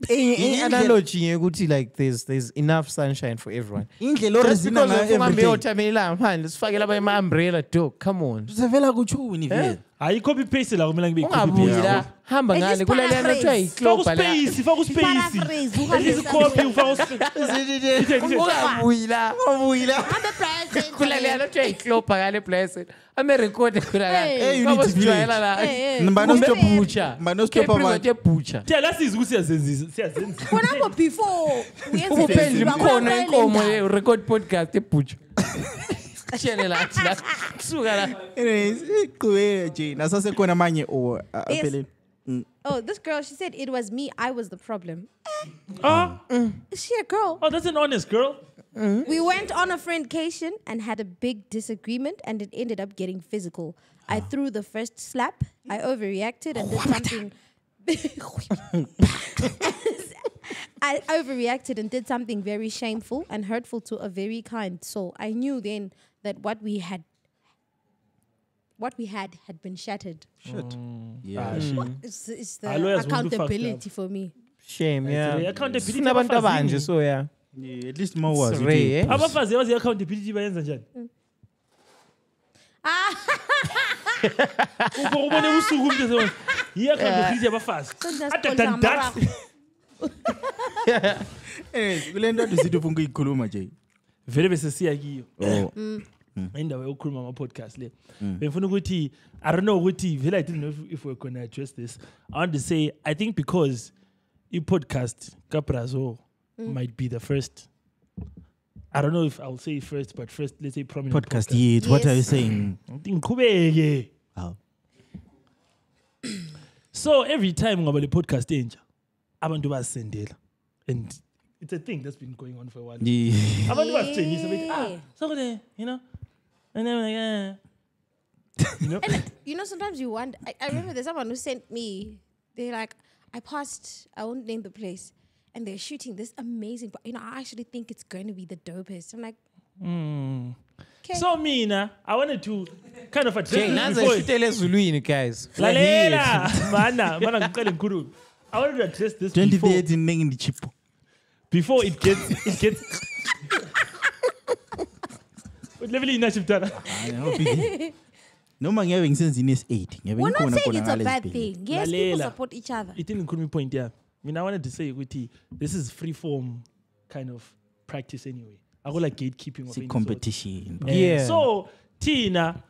analogy ukuthi like there's enough sunshine for everyone. Indlela Just orizina because ngayo ufuna everything. uthamela man sifake laba ema umbrella dog come on. Usevela kuchuni vele. I copy paste la kumele ngibe copy Ungabuyi paste. la hamba It's ngale just kula lento paraphrase. ekuthiwa Faka iCloba la. space. Paraphrase, At least copy ufaka space. Ungabuyi la. I'm the president. Kula lento ekuthiwa iCloba ngale blessed. Ame record kula la. Hey, Unity Babosijwayela la. Mbano stop Butcher. Mbano stop Kbrizzy butcher. Tell us ukuthi siyazenzisa. Whenever before we Ubuphendla imkhono enkomo ye record podcast ebutcher. Shene la thina. Kusuka la. Anyways, kuwe nje nasasekhona manje apheleni. Oh, this girl, she said it was me. I was the problem. Is she a girl? Oh, that's an honest girl. We went on a friendcation and had a big disagreement, and it ended up getting physical. I threw the first slap. I overreacted and did something. I overreacted and did something very shameful and hurtful to a very kind soul. I knew then that what we had been shattered. Shit. Yeah. It's Our lawyers the won't be fucked accountability for me. Shame yeah. Accountability Sifuna abantu abafazini. abanje so yeah. Yeah, at least more was. Ray, eh? Abafazi yazi accountability bayenza njani? Ubone usuku umuntu esebenza. Accountability yabafazi. Atatandat. Anyways, kule nto sithi ufuna ukuyikhuluma nje. Vele bese siya kiyo. Oh. Indawo yokukhuluma ama podcast le. Bengifuna ukuthi I don't know ukuthi vele I didn't know if we're going to address this. I want to say I think because podcast Kbrizzy might be the first. I don't know if I'll say first, but first let's say prominent Podcast yet. What are you saying? I think Kubege. Oh. So every time ngaba le podcast enja abantu basendela and it's a thing that's been going on for a while. Yeah. Abantu basitshengisa bethi so there, you know. And then like you know. And you know, sometimes you wonder. I remember there's someone who sent me. They're like, I won't name the place, and they're shooting this amazing. But you know, I actually think it's going to be the dopest. I'm like, okay. So I wanted to kind of address Jay, this nanze before. shitele ezulwini guys. Lalela, mana ngiqale ngikhuluma. I wanted to address this 2030 neng ndi chip. before it gets. What level ina chiptana? Noma ngiyabe ngisenzini S8. We're not saying it's a bad thing. Yes, people support each other. It didn't me point yeah. I wanted to say ukuthi this is free form kind of practice anyway. I go like gatekeeping of any competition. sort. Yeah. So Tina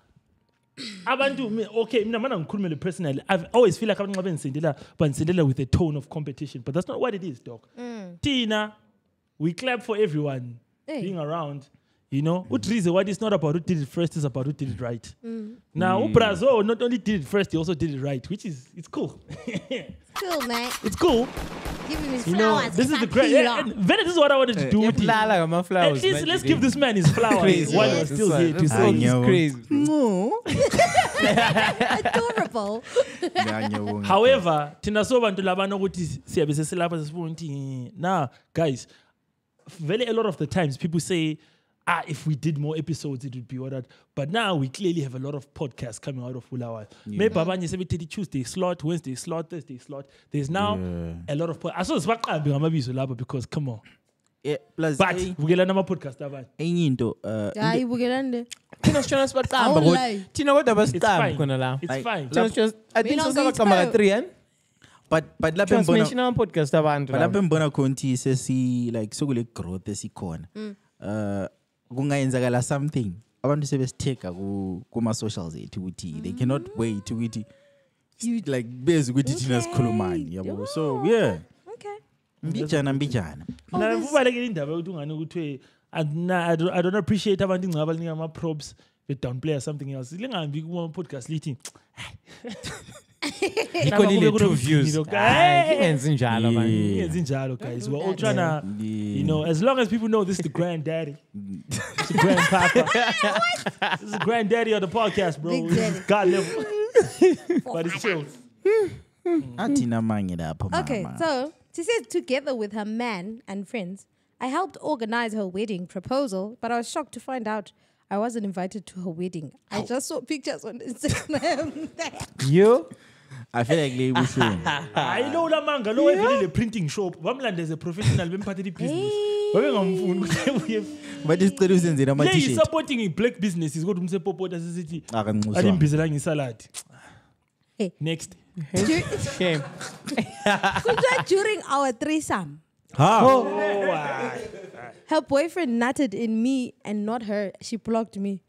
abantu okay mina mana ngikhulumele personally I've always feel like abantu ngabe ngisendela but ngisendela with a tone of competition but that's not what it is dog. Tina we clap for everyone being around. You know, Utrize, what is not about who did it first, is about who did it right. Now, Brazzo not only did it first, he also did it right, which is, it's cool. Cool, man. It's cool. Give him his You know, flowers. this is the great. This is what I wanted to do with him. At least let's give this man his flowers while he's still here to say he's crazy. Adorable. However, Tinaso bantu labano ukuthi siyabe sesilapha sesibona ukuthi nah guys, very a lot of the times people say if we did more episodes, it would be all that. But now we clearly have a lot of podcasts coming out of Bulawayo. Maybe Babanye said Tuesday slot, Wednesday slot, Thursday slot. There's now a lot of podcasts. I saw this because come on. Yeah, plus but we get another podcast. It's fine. I think so. But transnational podcast abantu. But mbona konti sesi like so kule growth esikhona. Kungayenzakala something. Abantu sebesitheka kuma socials ethu ukuthi they cannot wait ukuthi like base ukuthi thina sikhulumani yabo. So yeah. Okay. Mbijana. Na kubalekile indaba ukuthi ungani ukuthi I don't appreciate abantu ingcaba linika ama props with downplay or something else. Lingambi kuma podcast lithi. Equally two views. Guys, we're all trying to, as long as people know this is the granddaddy, it's the grandpapa, this is the granddaddy of the podcast, bro. This is God level, but it's chill. Okay, so she says together with her man and friends, I helped organize her wedding proposal, but I was shocked to find out I wasn't invited to her wedding. I just saw pictures on Instagram. You? I feel like we should. I know la manga, lo evele printing shop. Wamland is a professional bempathe business. But this tradition is not t-shirt. Supporting a black business is good to say popota city. Adim bizelang salad. Next. Shame. During our threesome. Her boyfriend nutted in me and not her. She blocked me.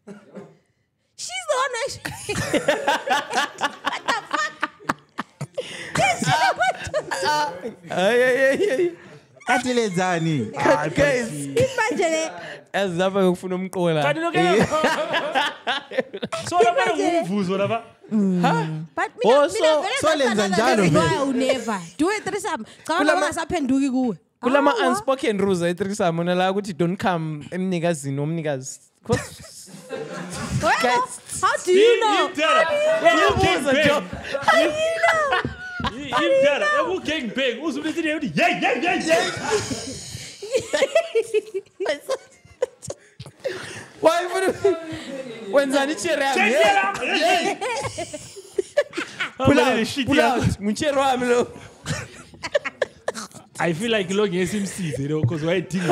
She's the one what the fuck? Imagine as zaba yokufuna umqola. So umvuzo lava. But never do it threesome. Ngasaphenduki kuwe. Kulama unspoken rules threesome unala ukuthi don't come emnikazini omnikazi. How do you know? How do you know? Who getting big? Who's yeah. Why when Zanichera? Pull out. I feel like logging SMC, because why think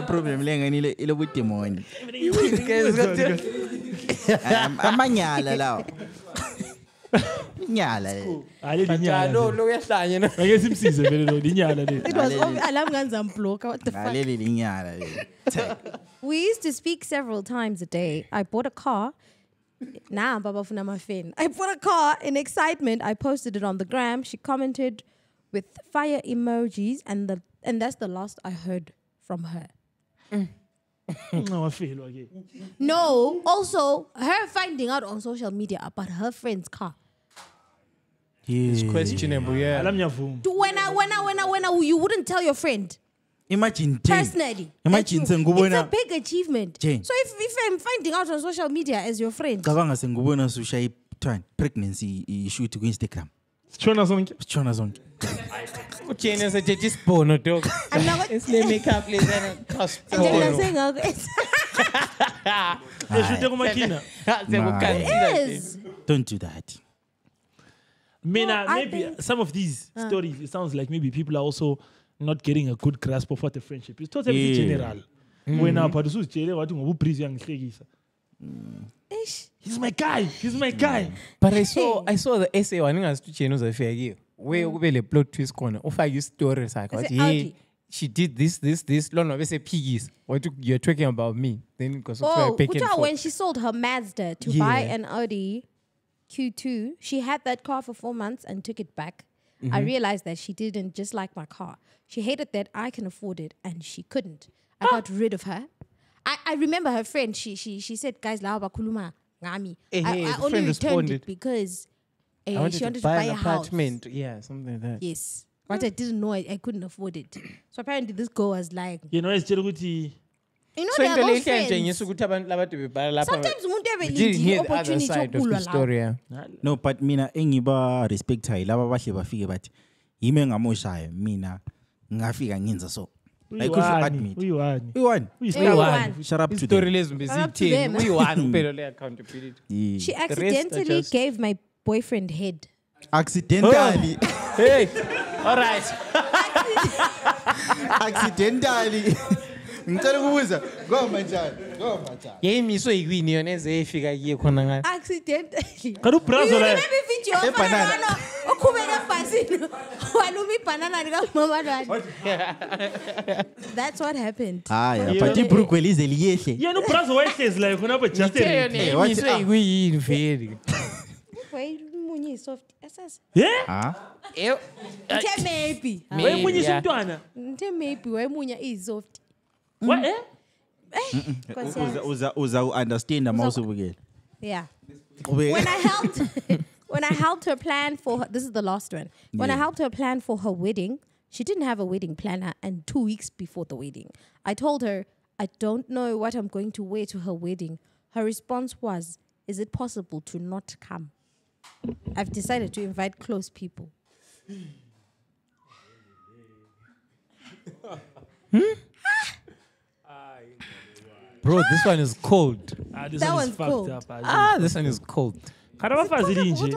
problem amanyala lawo. Nyala. We used to speak several times a day. I bought a car. I bought a car in excitement. I posted it on the gram. She commented with fire emojis, and that's the last I heard from her. No, also her finding out on social media about her friend's car. It's questionable, yeah. When you wouldn't tell your friend. Imagine personally. Imagine it's a big achievement. So if I'm finding out on social media as your friend. Pregnancy issue to Instagram. Chona zonke. Uchena se jeje spono dog. It's le makeup please cost. Don't do that. Maybe some of these stories, it sounds like maybe people are also not getting a good grasp of what a friendship is. Totally general. When I produce he's my guy. But I saw the essay one as to channels I fair where we plot twist corner. Of I use stories like she did this. Long of say piggies. What you're talking about me? Then because when she sold her Mazda to buy an Audi Q2, she had that car for 4 months and took it back. I realized that she didn't just like my car. She hated that I can afford it and she couldn't. I got rid of her. I remember her friend. She said, "Guys, la bakuluma ngami." I only returned it because she wanted to buy an a apartment. house. Yeah, something like that. Yes, but I didn't know I couldn't afford it. So apparently, this girl was like, it's Jeruguti. So they are those friends. Sometimes didn't hear the other side of the story. No, but mina engiba respect her. Laba bahle bafike but yime ngamoshaya mina ngafika ngenza so. I could admit. Uyiwani. Shut up to Story them. lesson Shut up to them. uyi-1 kuphela le accountability. Yeah. She accidentally gave my boyfriend head. Accidentally. Hey, all right. Accidentally. Ngicela ukubuza. Ngoma njani? Yayimiso yikwini yona ezefika kiye khona ngayo. Accidentally. Kadu brazo la. Maybe video banana. Okhubeka phasini. Walumi banana lika mama lwani. That's what happened. Haya, but ibruku elize liyehle. Yena brazo wayehlezi la khona apha just. Yayimiso yikwini vele. Why munye soft? Asas. Yeah? Nte maybe. Wayemunyisa umntwana. Nte maybe wayemunya isoft. What? Uza understand amawusubukela. Yeah. When I helped her plan for her, this is the last one. When I helped her plan for her wedding, she didn't have a wedding planner, and 2 weeks before the wedding, I told her, I don't know what I'm going to wear to her wedding. Her response was, is it possible to not come? I've decided to invite close people. Bro, this one is cold. This That one is one's fucked cold. up. This one is cold. Karabafazi nje.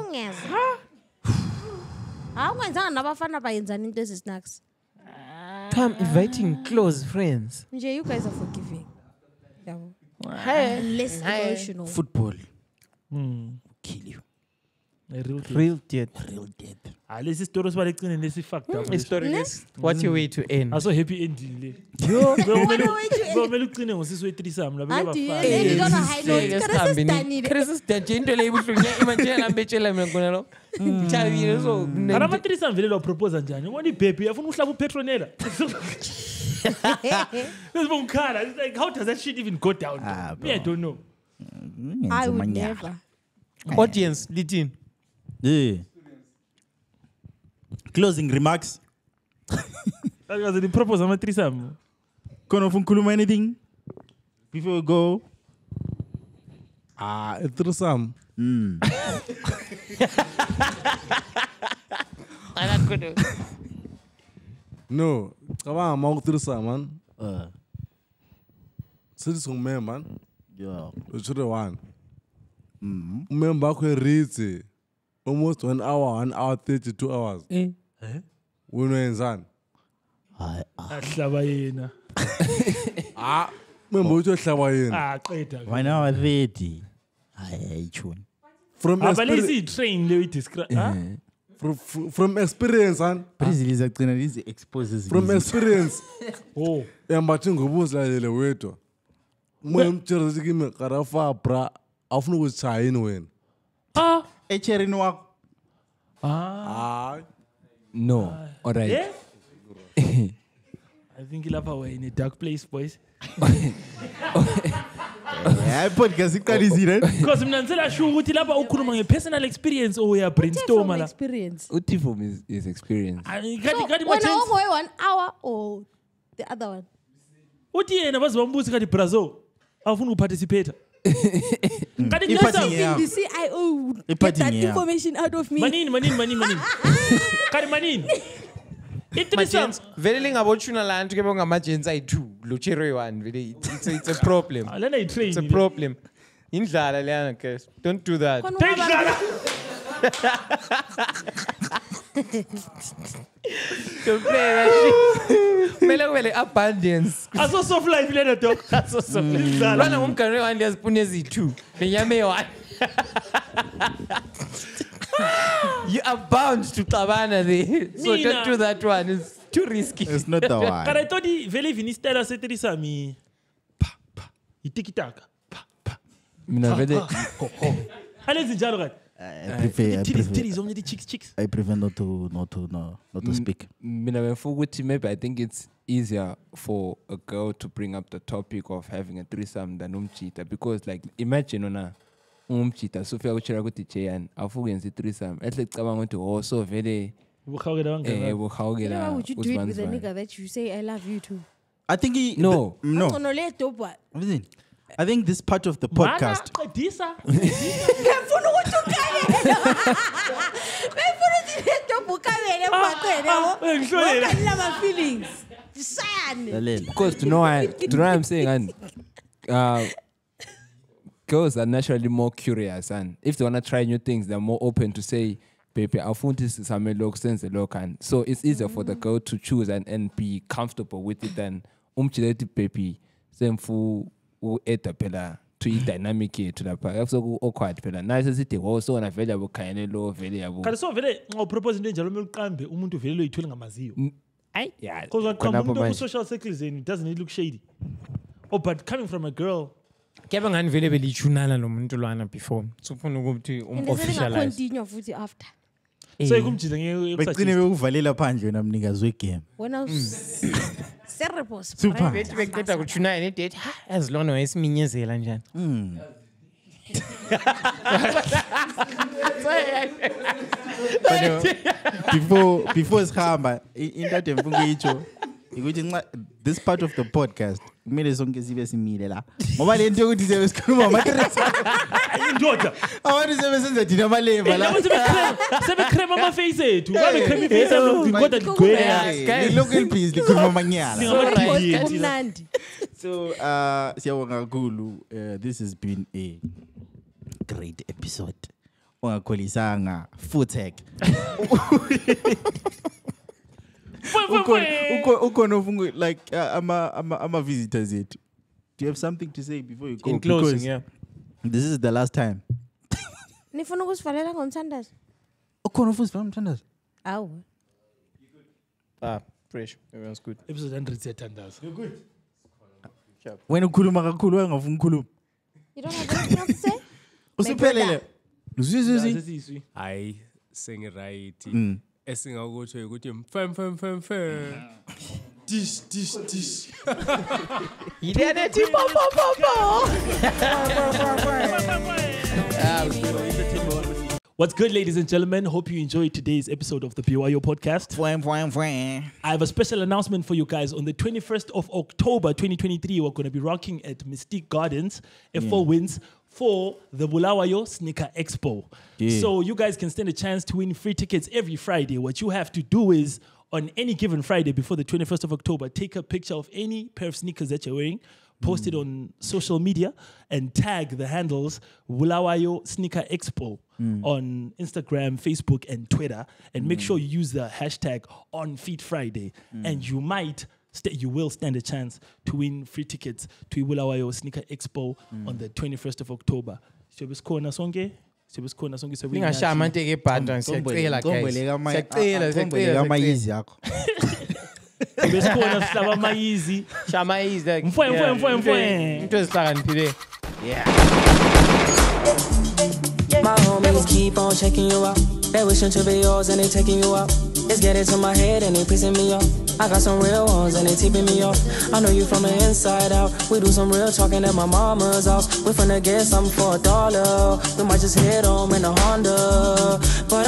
Awungenzanga nabafana bayenzana into ezinakes. I'm inviting close friends. Nje, you guys are forgiving. Yabo. Hey. Less emotional. Football kill you. Real death. Lesi story sibalekini lesi fucked up. Story is what's your way to end? Aso happy ending le. Yo, Kumele uqine ngosisi we-threesome la beke bafana. Chris danje into le ibuhlungu imanje lambetshela mina khona lo. Ngijabile so. Kana ama-threesome vele lo propose njani? Ngoni baby yafuna uhlaba uPetronella. Ngizibongikhala. It's like how does that shit even go down? Me I don't know. I would never. Audience, Litin. Yeah. Closing remarks. Akaze the propose ama-threesome. Khona ufuna ukukhuluma anything before we go? A threesome. No, cabanga uma threesome man. Sithi singumember man. Yeah. Uthule one. Umember wakho eritsi almost 1 hour, 1 hour 32 hours. Wenzani? Ahlaba yena. Member uthi ohlaba yena. Qeda. 1 hour 30. Hayi chuni. From Abalesi train le describe. From experience man. Kbrizzy izagcina lizi exposes. From experience. Oh. Yambathi ngobuzilalele wedwa. Moya mtshela kimi karafa bra afuna ukuchaya yini wena. Echerini wakho. No. All right. Yeah? I think lapha we're in a dark place, boys. Yeah, podcast iqalisile. Because mina ngicela sure ukuthi lapha ukhuluma nge-personal experience or uya brainstorm la. Experience. Utifom is experience. Kati When I go 1 hour or the other one. uthi yena bazibambuza kati Brazil awufuna ukuparticipate. Kati The ngiyasa CIO get that information out of me. manini. Kati manini. Majens, vele lingabochuna la nto ke ngamagens ayi2 lo cherry one vele it's a problem. Lena i-train. It's a problem. Indlala leyana guys. Don't do that. Don't play that shit. Mele abundance. Aso soft life lena dog. Aso soft life. Lana ngumgane wani yazipune ezi2. Lenyame one. You are bound to Tabana there. So don't do that one. It's too risky. It's not the one. But I thought vele vinistela se-threesome itikitaka. Mina vele Alenzi njalo kati. I prefer not to speak. mina before ukuthi maybe I think it's easier for a girl to bring up the topic of having a threesome than umchita, because like imagine ona umchita so fika kuchira ukuthi Cheyani afuke nzi threesome ehle cabanga ukuthi so vele bukhawukela bangaka. bukhawukela. Why would you do it with a nigga that you say I love you too? I think No. No le dope what? I think this part of the podcast. Because to know what I'm saying, and girls are naturally more curious, and if they want to try new things, they're more open to say, baby, I found this is a look, sense the look, and so it's easier for the girl to choose and be comfortable with it than baby, same for eta pela to eat dynamic to the park. So awkward pela. Nice as it also on a very low available. Can so very propose in danger umuntu vele ithule ngamaziyo. Yeah. Because when come social circles and it doesn't look shady. Oh, but coming from a girl. Keba ngani vele belichunana nomuntu lwana before. Sufuna ukuthi officialize. Continue futhi after. So ikumjida ngeke begcine bekuvalela phandle wena mnikazi wegame. Wena cerebros. Super. Beqeda kuchunana ne date as long as iminyezela njani. Before sihamba into emfunga icho ukuthi this part of the podcast kumele sonke sibe simile la ngoba le nto ukuthi sibe sikhuluma amatresa indoda abantu sebesenza thina amaleva la sebekrema ama face ethu ngabe krema iface yabo kodwa ligwele local peace likhuluma amanyala umnandi. So siyabonga kakhulu. This has been a great episode. Ungakholisanga Futek. Ukhona like ama visitors yethu. Do you have something to say before you go? In closing, yeah. This is the last time. Nifuna ukusivalela ngomthandazo? Ukhona ufusivalela ngomthandazo? Awu. Fresh. Everyone's good. Episode 100 yethandazo. You're good. Wena ukhuluma kakhulu wengafuna ukukhuluma. You don't have anything else to say? Usiphelele. Uzizwe. Hayi sengiright. Esingakuthi ukuthi mfem. Dish. Yidene ti What's good, ladies and gentlemen? Hope you enjoyed today's episode of the ByoPodcast. I have a special announcement for you guys. On the 21st of October 2023, we're going to be rocking at Mystique Gardens, F4 Winds, for the Bulawayo Sneaker Expo. Yeah. So you guys can stand a chance to win free tickets every Friday. What you have to do is, on any given Friday before the 21st of October, take a picture of any pair of sneakers that you're wearing, post it on social media, and tag the handles Bulawayo Sneaker Expo on Instagram, Facebook, and Twitter. And make sure you use the hashtag OnFeedFriday. And you will stand a chance to win free tickets to Bulawayo Sneaker Expo on the 21st of October. Sebesikona sonke. Ngashama nteke button siyacela siyacela amayizi yakho. Besikona sihlaba amayizi. Shama izi. Mfwe. Into ezihlakaniphile. Yeah. My homies keep on checking you out. They wishing to be yours and they taking you out. It's getting to my head and they pissing me off. I got some real ones and they tipping me off. I know you from the inside out. We do some real talking at my mama's house. We finna get something for $1. We might just hit home in a Honda. But